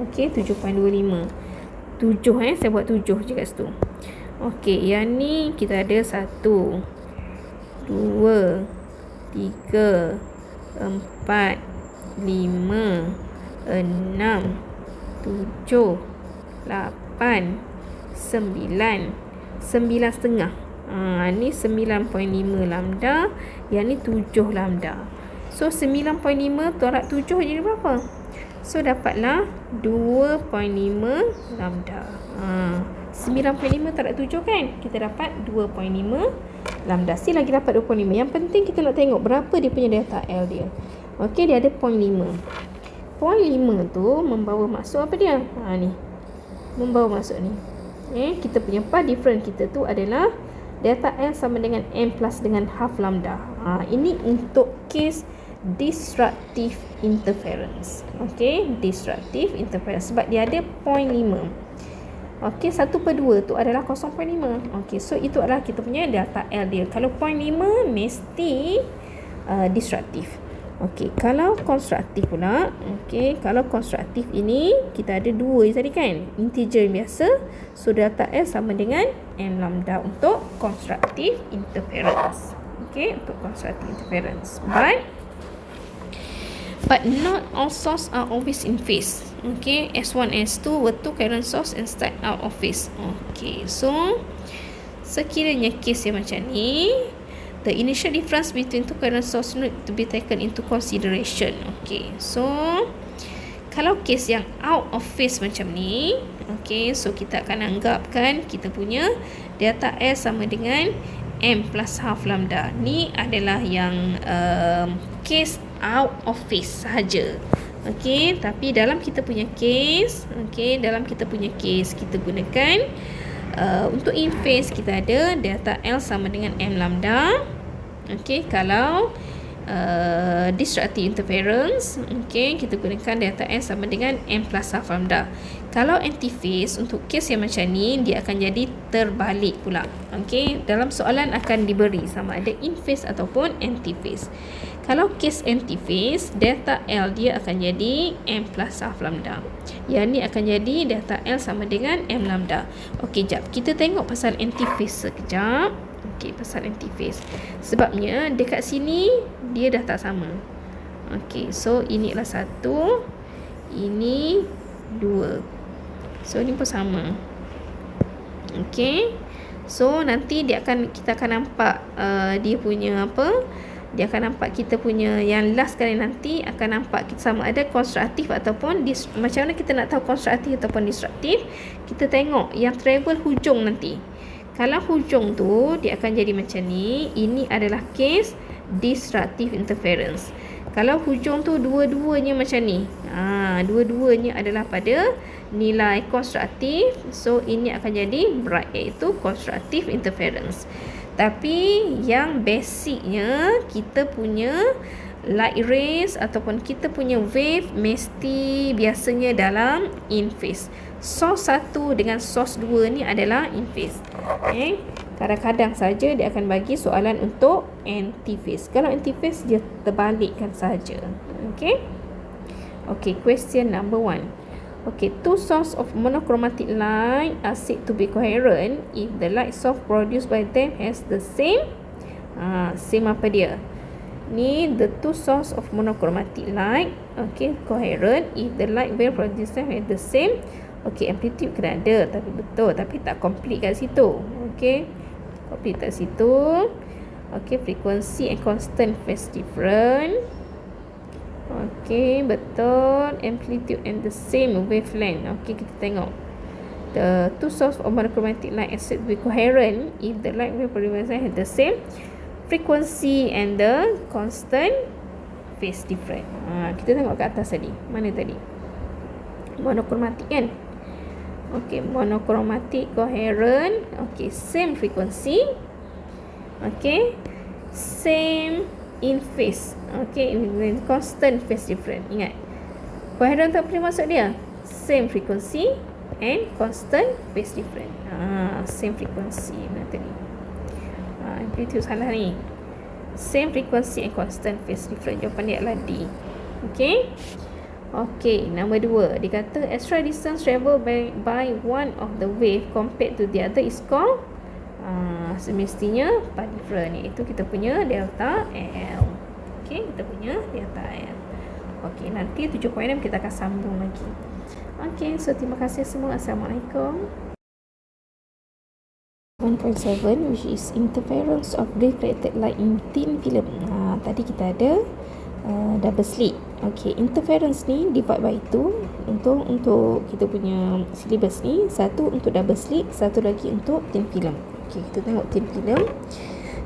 Okey, 7.25. 7 saya buat 7 je kat situ. Okey, yang ni kita ada 1, 2, 3, 4, 5, 6, 7, 8, 9. 9,5. Ni 9.5 lambda, yang ni 7 lambda. So 9.5 tolak 7 jadi berapa? So dapatlah 2.5 lambda. 9.5 tolak 7 kan? Kita dapat 2.5 lambda. Si lagi dapat 2.5. Yang penting kita nak tengok berapa dia punya delta L dia. Okey, dia ada 0.5. 0.5 tu membawa masuk apa dia? Ni. Membawa masuk ni. Kita punya path difference kita tu adalah delta L sama dengan M plus dengan half lambda. Ini untuk case disruptive interference. Okey, disruptive interference sebab dia ada 0.5. Okey, 1/2 tu adalah 0.5. Okey, so itu adalah kita punya delta L dia. Kalau 0.5 mesti disruptive. Okey, kalau konstruktif pula, okey, kalau konstruktif ini kita ada 2 tadi kan, integer biasa. So delta L sama dengan M lambda untuk konstruktif interference. Okey, untuk konstruktif interference. But not all sources are always in phase. Okay, S1, S2 were two current source and start out of phase. Okay, so sekiranya case yang macam ni, the initial difference between two current source need to be taken into consideration. Okay, so kalau case yang out of phase macam ni, okay, so kita akan anggapkan kita punya delta S sama dengan M plus half lambda. Ni adalah yang case out of phase sahaja. Okey, tapi dalam kita punya case, okey, dalam kita punya case kita gunakan untuk in phase kita ada delta L sama dengan M lambda. Okey, kalau disruptive interference, okey, kita gunakan delta N sama dengan M plus half lambda. Kalau antiphase, untuk kes yang macam ni, dia akan jadi terbalik pula. Okey, dalam soalan akan diberi sama ada in phase ataupun antiphase. Kalau kes antiphase, delta L dia akan jadi M plus half lambda. Yang ni akan jadi delta L sama dengan M lambda. Okey, jap. Kita tengok pasal antiphase sekejap. Okey, pasal antiphase. Sebabnya dekat sini dia dah tak sama. Okey, so inilah 1, ini 2. So ni pun sama. Okey. So nanti kita akan nampak dia punya apa? Dia akan nampak kita punya yang last kali nanti akan nampak kita sama ada konstruktif ataupun macam mana kita nak tahu konstruktif ataupun disruptif? Kita tengok yang travel hujung nanti. Kalau hujung tu dia akan jadi macam ni, ini adalah case disruptive interference. Kalau hujung tu dua-duanya macam ni, dua-duanya adalah pada nilai konstruktif, so ini akan jadi bright, iaitu constructive interference. Tapi yang basicnya kita punya light rays ataupun kita punya wave mesti biasanya dalam in phase. Source 1 dengan source 2 ni adalah in phase. Okay. Kadang-kadang saja dia akan bagi soalan untuk antiphase. Kalau antiphase dia terbalikkan saja. Okay. Okay, question number 1. Okay, two sources of monochromatic light are said to be coherent if the light source produced by them has the same same apa dia? Ni the two source of monochromatic light, okay, coherent if the light wave produced them has the same, okay, amplitude kena ada, tapi betul, tapi tak complete kat situ. Okay, complete kat situ. Okay, frequency and constant phase different. Okey, betul. Amplitude and the same wavelength. Okey, kita tengok. The two source of monochromatic light are said to be coherent if the light wave produced has the same frequency and the constant phase different. Kita tengok kat atas tadi. Mana tadi? Monochromatic kan? Okey, monochromatic coherent. Okey, same frequency. Okey, same in phase. Okay, in constant phase difference. Ingat, coherent tu apa maksud dia? Same frequency and constant phase difference. Same frequency. Mana tadi? Amplitude salah ni. Same frequency and constant phase difference. Jawapan dia adalah D. Okay. Okay, nombor 2. Dia kata extra distance travel by one of the wave compared to the other is called semestinya part different, iaitu kita punya delta L. Okey, kita punya delta L. Okey, nanti 7.6 kita akan sambung lagi. Okey, so terima kasih semua. Assalamualaikum. 1.7, which is interference of reflected light in thin film. Tadi kita ada double slit. Okey, interference ni divide by 2 untuk kita punya syllabus ni. Satu untuk double slit, satu lagi untuk thin film. Okay, kita tengok thin film.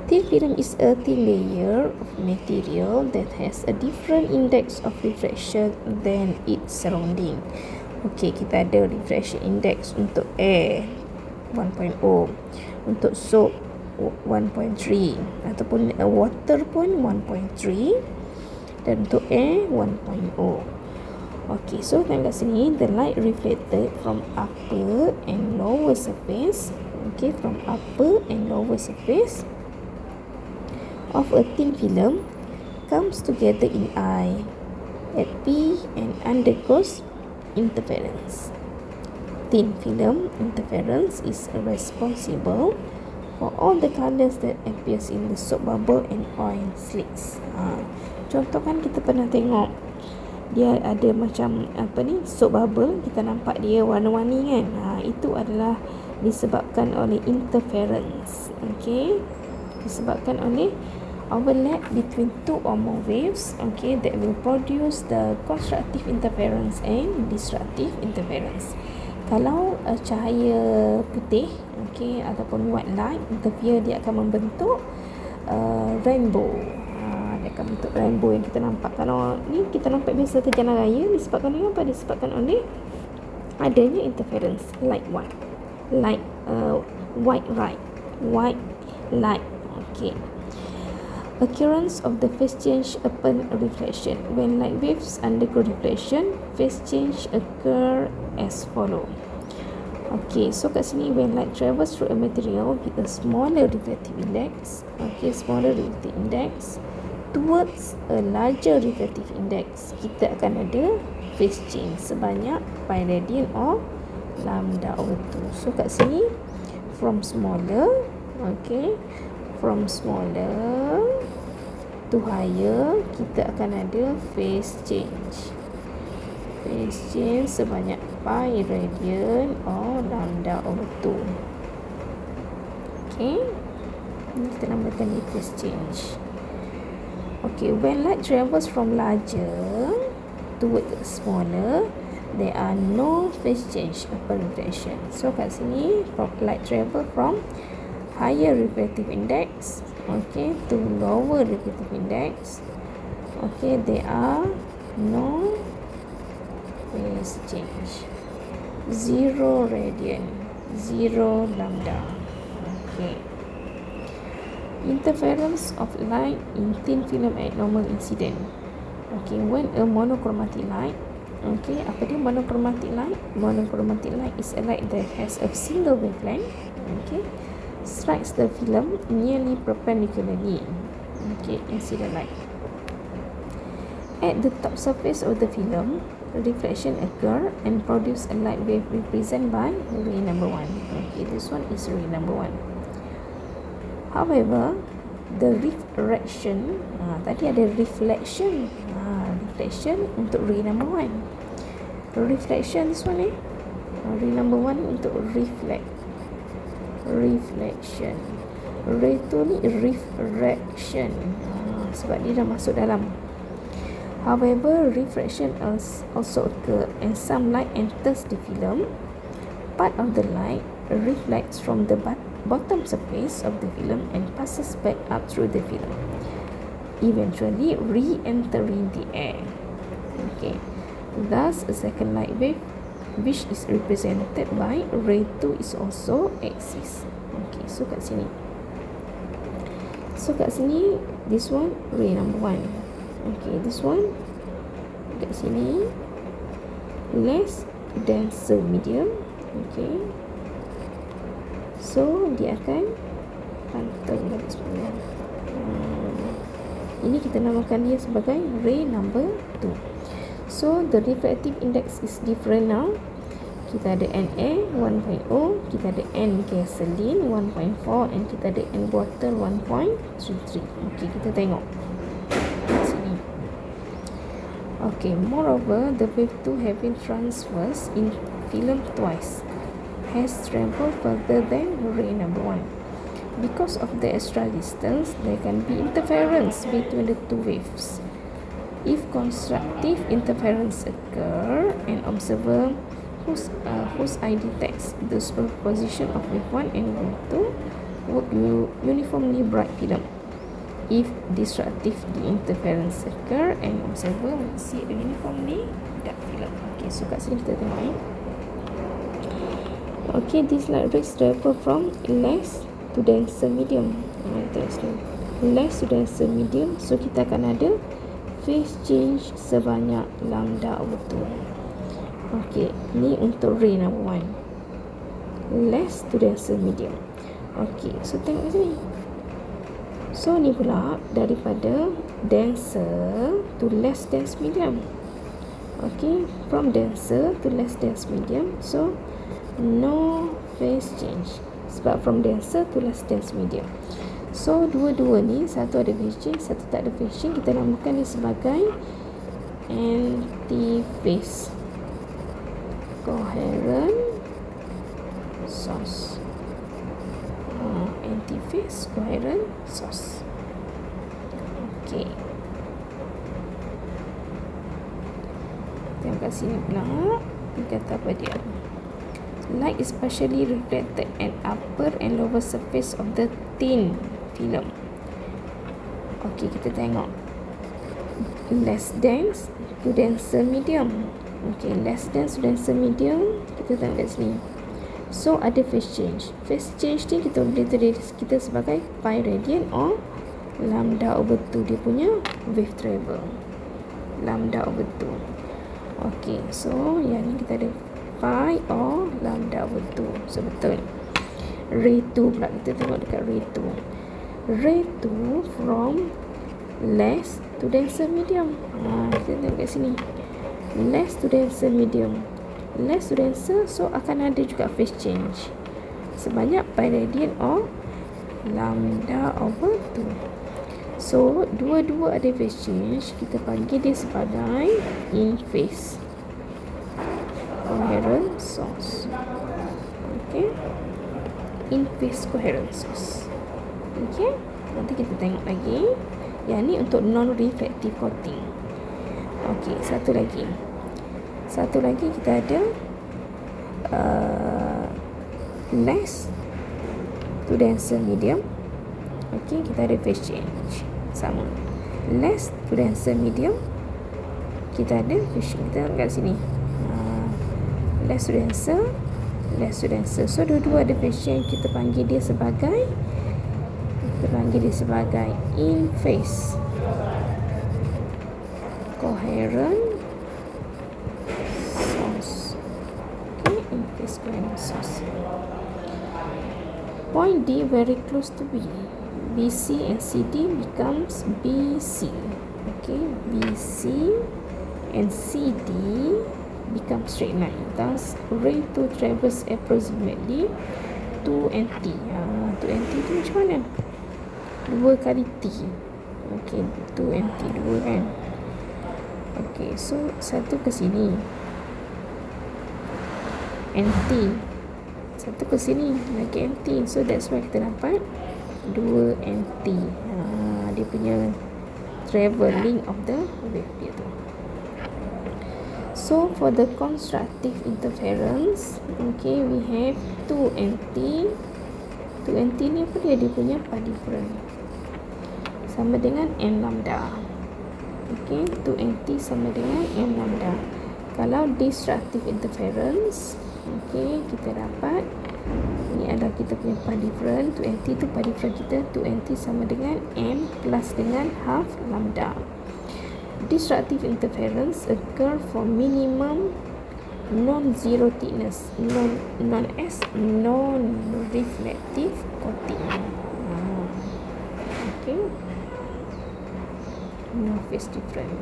Thin film is a thin layer of material that has a different index of refraction than its surrounding. Okay, kita ada refraction index untuk air 1.0, untuk soap 1.3, ataupun water pun 1.3, dan untuk air 1.0. Okay, so tengok kat sini, the light reflected from upper and lower surface. Okay, from upper and lower surface of a thin film comes together in I at P and undergoes interference. Thin film interference is responsible for all the colors that appears in the soap bubble and oil slicks. Contoh kan kita pernah tengok dia ada macam apa ni, soap bubble, kita nampak dia warna-warni kan. Itu adalah disebabkan oleh interference. Okay, disebabkan oleh overlap between two or more waves, okay, that will produce the constructive interference and disruptive interference. Kalau cahaya putih, okay, ataupun white light interfere, dia akan membentuk rainbow. Dia akan bentuk rainbow yang kita nampak. Kalau ni kita nampak biasa ke jalan raya, disebabkan oleh apa? Disebabkan oleh adanya interference light white. White light. Okay. Occurrence of the phase change upon reflection. When light waves undergo reflection, phase change occur as follow. Okay, so kat sini when light travels through a material with a smaller reflective index, smaller reflective index towards a larger reflective index, kita akan ada phase change sebanyak pi radian or lambda over 2. So kat sini from smaller to higher, kita akan ada phase change sebanyak pi radian or lambda over 2. Okay, ini kita namakan ni phase change. Okay, when light travels from larger towards smaller, there are no phase change upon reflection. So kat sini light travel from higher reflective index to lower reflective index, there are no phase change, 0 radian, 0 lambda. Interference of light in thin film at normal incident. When a monochromatic light, apa dia monochromatic light? Monochromatic light is a light that has a single wavelength, strikes the film nearly perpendicularly, incident light. At the top surface of the film, reflection occur and produce a light wave represented by ray number 1. This one is ray number 1. However, the refraction, tadi ada reflection, reflection untuk ray number 1. Reflection this one ray number 1 untuk reflection. Ray tu ni refraction, sebab dia dah masuk dalam. However, refraction also occur and some light enters the film. Part of the light reflects from the bottom surface of the film and passes back up through the film, eventually re-entering the air. Thus a second light wave, which is represented by ray 2, is also exists. So kat sini this one ray number 1. This one kat sini less denser medium. So dia akan pantang garis bawah. Ini kita namakan dia sebagai ray number 2. So the refractive index is different now. Kita ada Na 1.0, kita ada N gasoline 1.4, and kita ada N bottle 1.33. Kita tengok sini. Moreover, the wave 2 having transverse in film twice has traveled further than ray number 1. Because of the extra distance, there can be interference between the two waves. If constructive interference occur, an observer whose eye detects the superposition of wave 1 and wave 2 would uniformly bright film. If destructive interference occur, an observer will see a uniformly dark film. So kat sini kita tengok this light rays travel from less to denser medium. Less to denser medium, so kita akan ada phase change sebanyak lambda over 2. Ni untuk ray number 1, less to denser medium. So tengok sini. So ni pula daripada denser to less dense medium. From denser to less dense medium, so no phase change, sebab from denser to less dense medium. So dua-dua ni, satu ada phase change, satu tak ada phase change, kita namakan dia sebagai anti-phase coherent source. Anti-phase coherent source. Tengok kat sini pula, dia kata apa dia? Light is partially reflected at upper and lower surface of the thin film. Kita tengok less dense to denser medium. Less dense to denser medium, kita tengok kat sini. So ada phase change. Phase change ni kita boleh tulis kita sebagai pi radian or Lambda over 2 dia punya wave travel. Lambda over 2. Okay, so yang ni kita ada phi or lambda over 2. So betul. Ray 2 pula, kita tengok dekat ray 2. Ray 2 from less to denser medium. Kita tengok kat sini. Less to denser medium. Less to denser, so akan ada juga phase change. Sebanyak pi radian or lambda over 2. So, dua-dua ada phase change. Kita panggil dia sebagai in phase coherent source. Okay. In phase coherent source. Okay. Nanti kita tengok lagi. Yang ni untuk non-reflective coating. Okay. Satu lagi kita ada less to denser medium. Okay, kita ada phase change. Sama. Less to denser medium. Kita ada phase change. Kita tengok kat sini. Less to denser. So, dua-dua ada phase change. Kita panggil dia sebagai in phase coherent source. Okay, in phase coherent source. Point D very close to B. BC and CD becomes BC. Okay, BC and CD become straight line. Thus, ray 2 travels approximately 2 nt. 2 nt tu macam mana? 2 kali T. Okay, 2 nt, 2 kan. Okay, so satu ke sini nt, satu ke sini lagi nt. So that's why kita dapat 2 nt. Dia punya travelling of the wave dia tu. So for the constructive interference, okay, we have 2 nt. 2 nt ni apa dia? Dia punya pi difference sama dengan m lambda. Okay, 2 nt sama dengan m lambda. Kalau destructive interference, okay, kita dapat ni adalah kita punya pi difference. 2 nt tu pi difference kita 2 nt sama dengan m plus dengan half lambda. Destructive interference occur for minimum non-zero thickness, non-reflective coating. Okay, no phase different.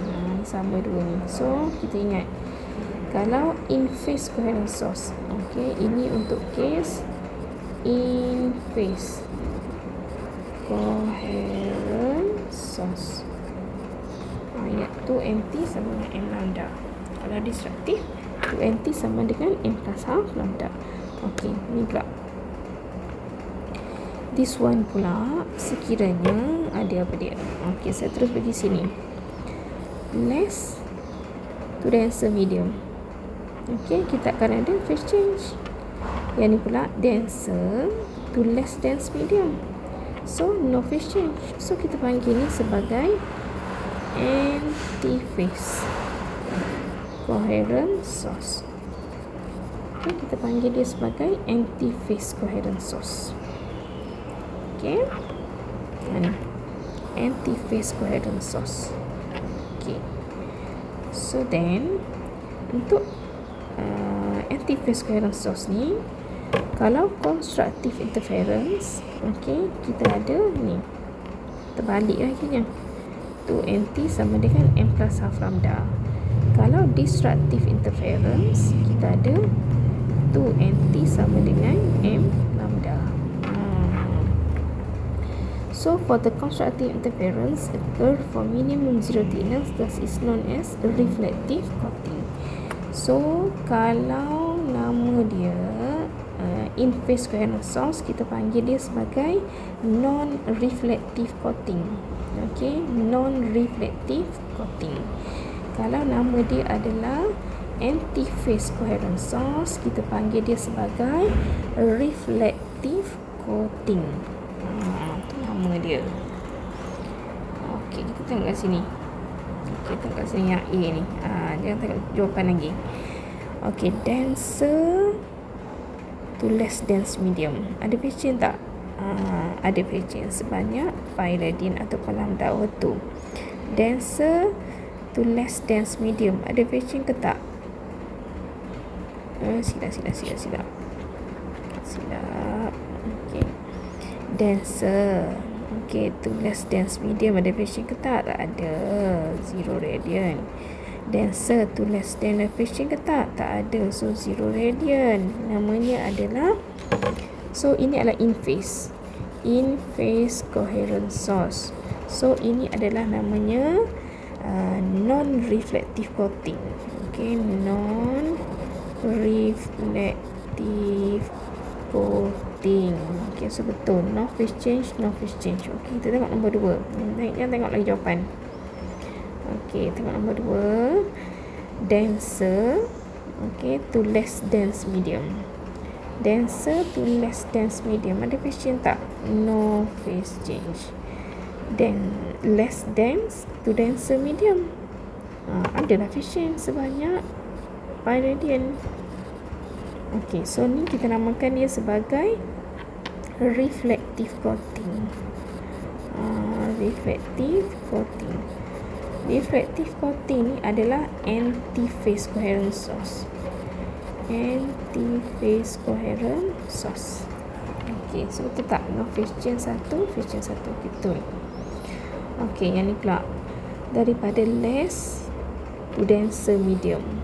Ni sama dua ni. So kita ingat, kalau in phase coherent source, okay, ini untuk case in phase coherent source. Ingat 2 nt sama dengan m lambda. Kalau destructive, 2 nt sama dengan m plus half lambda. Okay, ni pula. This one pula, sekiranya ada apa dia. Okay, saya terus pergi sini. Less to denser medium. Okay, kita akan ada phase change. Yang ni pula denser to less dense medium. So, no phase change. So, kita panggil ni sebagai anti-phase coherent source. Okay, kita panggil dia sebagai anti-phase coherent source. Okay, anti-phase coherent source. Okay, so then untuk anti-phase coherent source ni, kalau constructive interference, okay, kita ada ni, terbalik akhirnya 2 nt sama dengan m plus half lambda. Kalau destructive interference, kita ada 2 nt sama dengan m lambda. So for the constructive interference occur for minimum zero thickness, thus is known as reflective coating. So kalau nama dia in phase coherent source, kita panggil dia sebagai non-reflective coating. Okay, non-reflective coating. Kalau nama dia adalah anti-phase coherent source, kita panggil dia sebagai reflective coating. Itu nama dia. Okay, kita tengok kat sini. Okay, tengok kat sini yang A ni. Jangan tengok jawapan lagi. Okay, denser to less dense medium. Ada question tak? ada phase change sebanyak pi radian ataupun lambda over 2. Denser to less dense medium, ada phase change ke tak? Silap. Okay. Denser, okay, to less dense medium, ada phase change ke tak? Tak ada, 0 radian. Denser to less dense, ada phase change ke tak? Tak ada, so 0 radian. Namanya adalah, so ini adalah in phase coherent source. So ini adalah namanya non-reflective coating. Okay, non-reflective coating. Okay, so betul, no phase change. Okay, kita tengok nombor 2. Jangan tengok lagi jawapan. Okay, tengok nombor 2. Denser, okay, to less dense medium. Denser to less dense medium, ada phase change tak? No phase change. Then less dense to denser medium, adalah phase change sebanyak pi radian. Okay, so ni kita namakan dia sebagai reflective coating. Reflective coating ni adalah anti-phase coherent source. Okay, so betul tak? No phase change 1, phase change 1, betul. Okay, yang ni pula, daripada less to denser medium,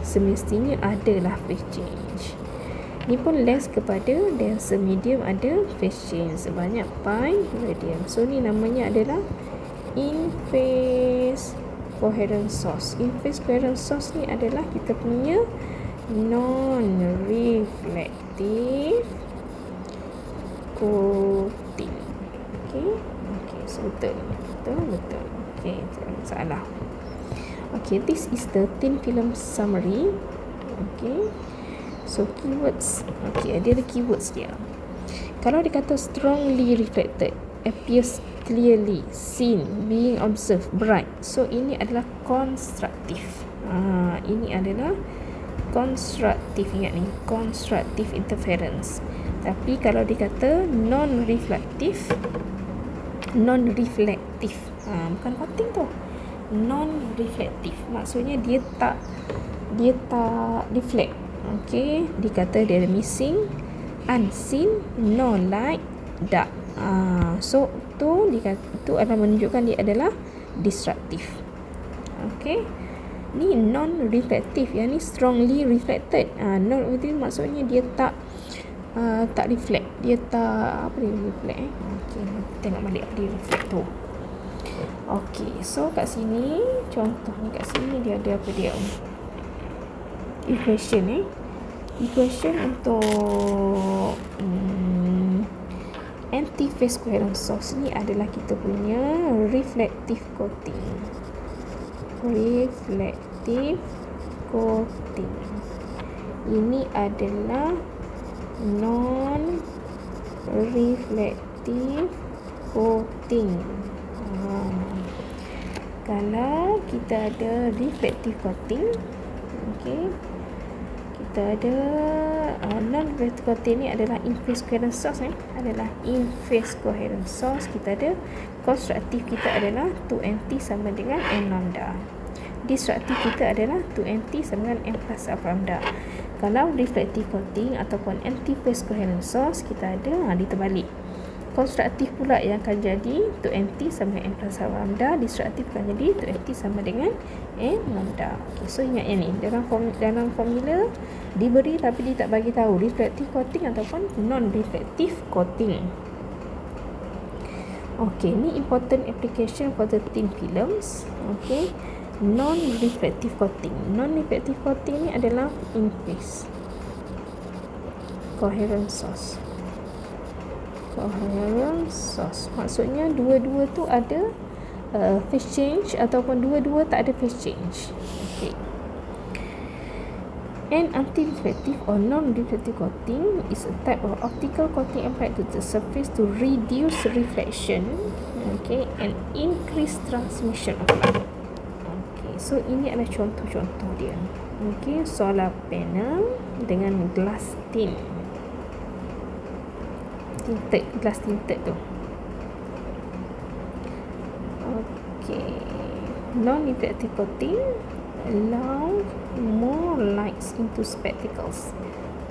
semestinya adalah phase change. Ni pun less kepada denser medium, ada phase change sebanyak pi radian. So ni namanya adalah in phase coherent source. In phase coherent source ni adalah kita punya non-reflective coating. Okay, so betul. Okay, tak ada masalah. Okay, this is the thin film summary. Okay, so keywords. Okay, dia ada keywords dia. Kalau dia kata strongly reflected, appears clearly, seen, being observed, bright. So ini adalah constructive. Ini adalah constructive, ingat ni, constructive interference. Tapi kalau dikata non-reflective, bukan coating tu, non-reflective, maksudnya dia tak reflect. Okay, dikata dia ada missing, unseen, no light, dark. So itu adalah menunjukkan dia adalah destructive. Okay, ni non-reflective, yang ni strongly reflected. Non-reflective maksudnya dia tak reflect, dia tak reflect. Okay, tengok balik apa dia reflect tu. Okay, so kat sini contoh ni, kat sini dia ada apa dia, equation untuk anti-phase coherent source ni adalah kita punya reflective coating. Ini adalah non-reflective coating. Kalau kita ada reflective coating, okay, kita ada non-reflective coating ni adalah in phase coherent source, adalah in phase coherent source. Kita ada constructive, kita adalah 2nt sama dengan n lambda. Destructive kita adalah 2nt sama dengan n plus alpha lambda. Kalau reflective coating ataupun anti-phase coherent source, kita ada dia terbalik. Constructive pula yang akan jadi 2nt sama dengan n plus alpha lambda. Destructive akan jadi 2nt sama dengan n lambda. Okay, so ingat yang ni, dalam formula diberi tapi dia tak bagi tahu reflective coating ataupun non-reflective coating. Okay, ni important application for the thin films. Okay, non-reflective coating. Non-reflective coating ni adalah in phase coherent source. Maksudnya dua-dua tu ada phase change ataupun dua-dua tak ada phase change. Okay. An anti-reflective or non-reflective coating is a type of optical coating applied to the surface to reduce reflection, okay, and increase transmission of light. Okay, so ini adalah contoh-contoh dia. Okay, solar panel dengan glass thin glass tinted tu. Okay, non-reflective coating allow more lights into spectacles.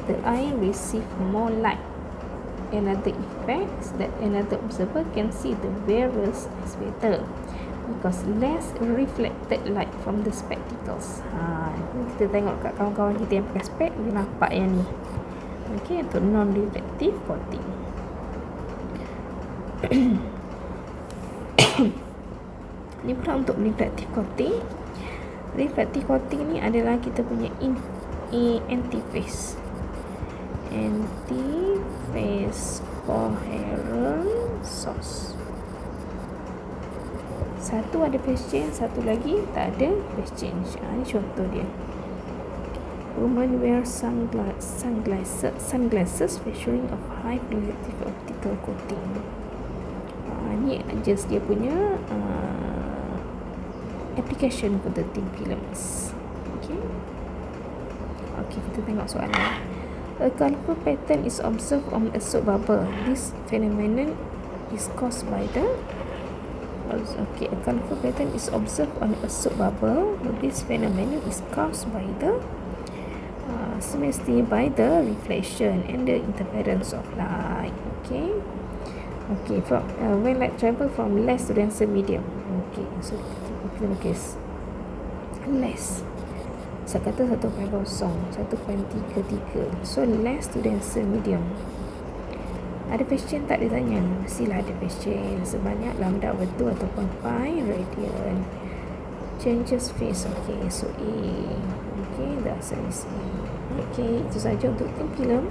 The eye receive more light. Another effect that another observer can see the wearer's eyes better because less reflected light from the spectacles. Kita tengok kat kawan-kawan kita yang pakai spek, dia nampak yang ni. Okay, untuk non-reflective coating. Ni pula untuk reflective coating. Reflective coating ni adalah kita punya anti-phase. Anti-phase coherent source. Satu ada phase change, satu lagi tak ada phase change. Ini contoh dia. Women wear sunglasses featuring of high reflective optical coating. Ni just dia punya application for the thin films. Okay, kita tengok soalan. A colorful pattern is observed on a soap bubble. This phenomenon is caused by the a colorful pattern is observed on a soap bubble. This phenomenon is caused by the semestinya by the reflection and the interference of light. Okay, from when light travel from less to denser medium. Okay, so kita lukis less. Saya kata 1.0, 1.33. So less to denser medium. Ada phase change tak, dia tanya? Mestilah ada phase change sebanyak lambda over 2 ataupun pi radian. Changes phase. Okay, so A. Okay, the answer is A. Okay, itu saja untuk thin film.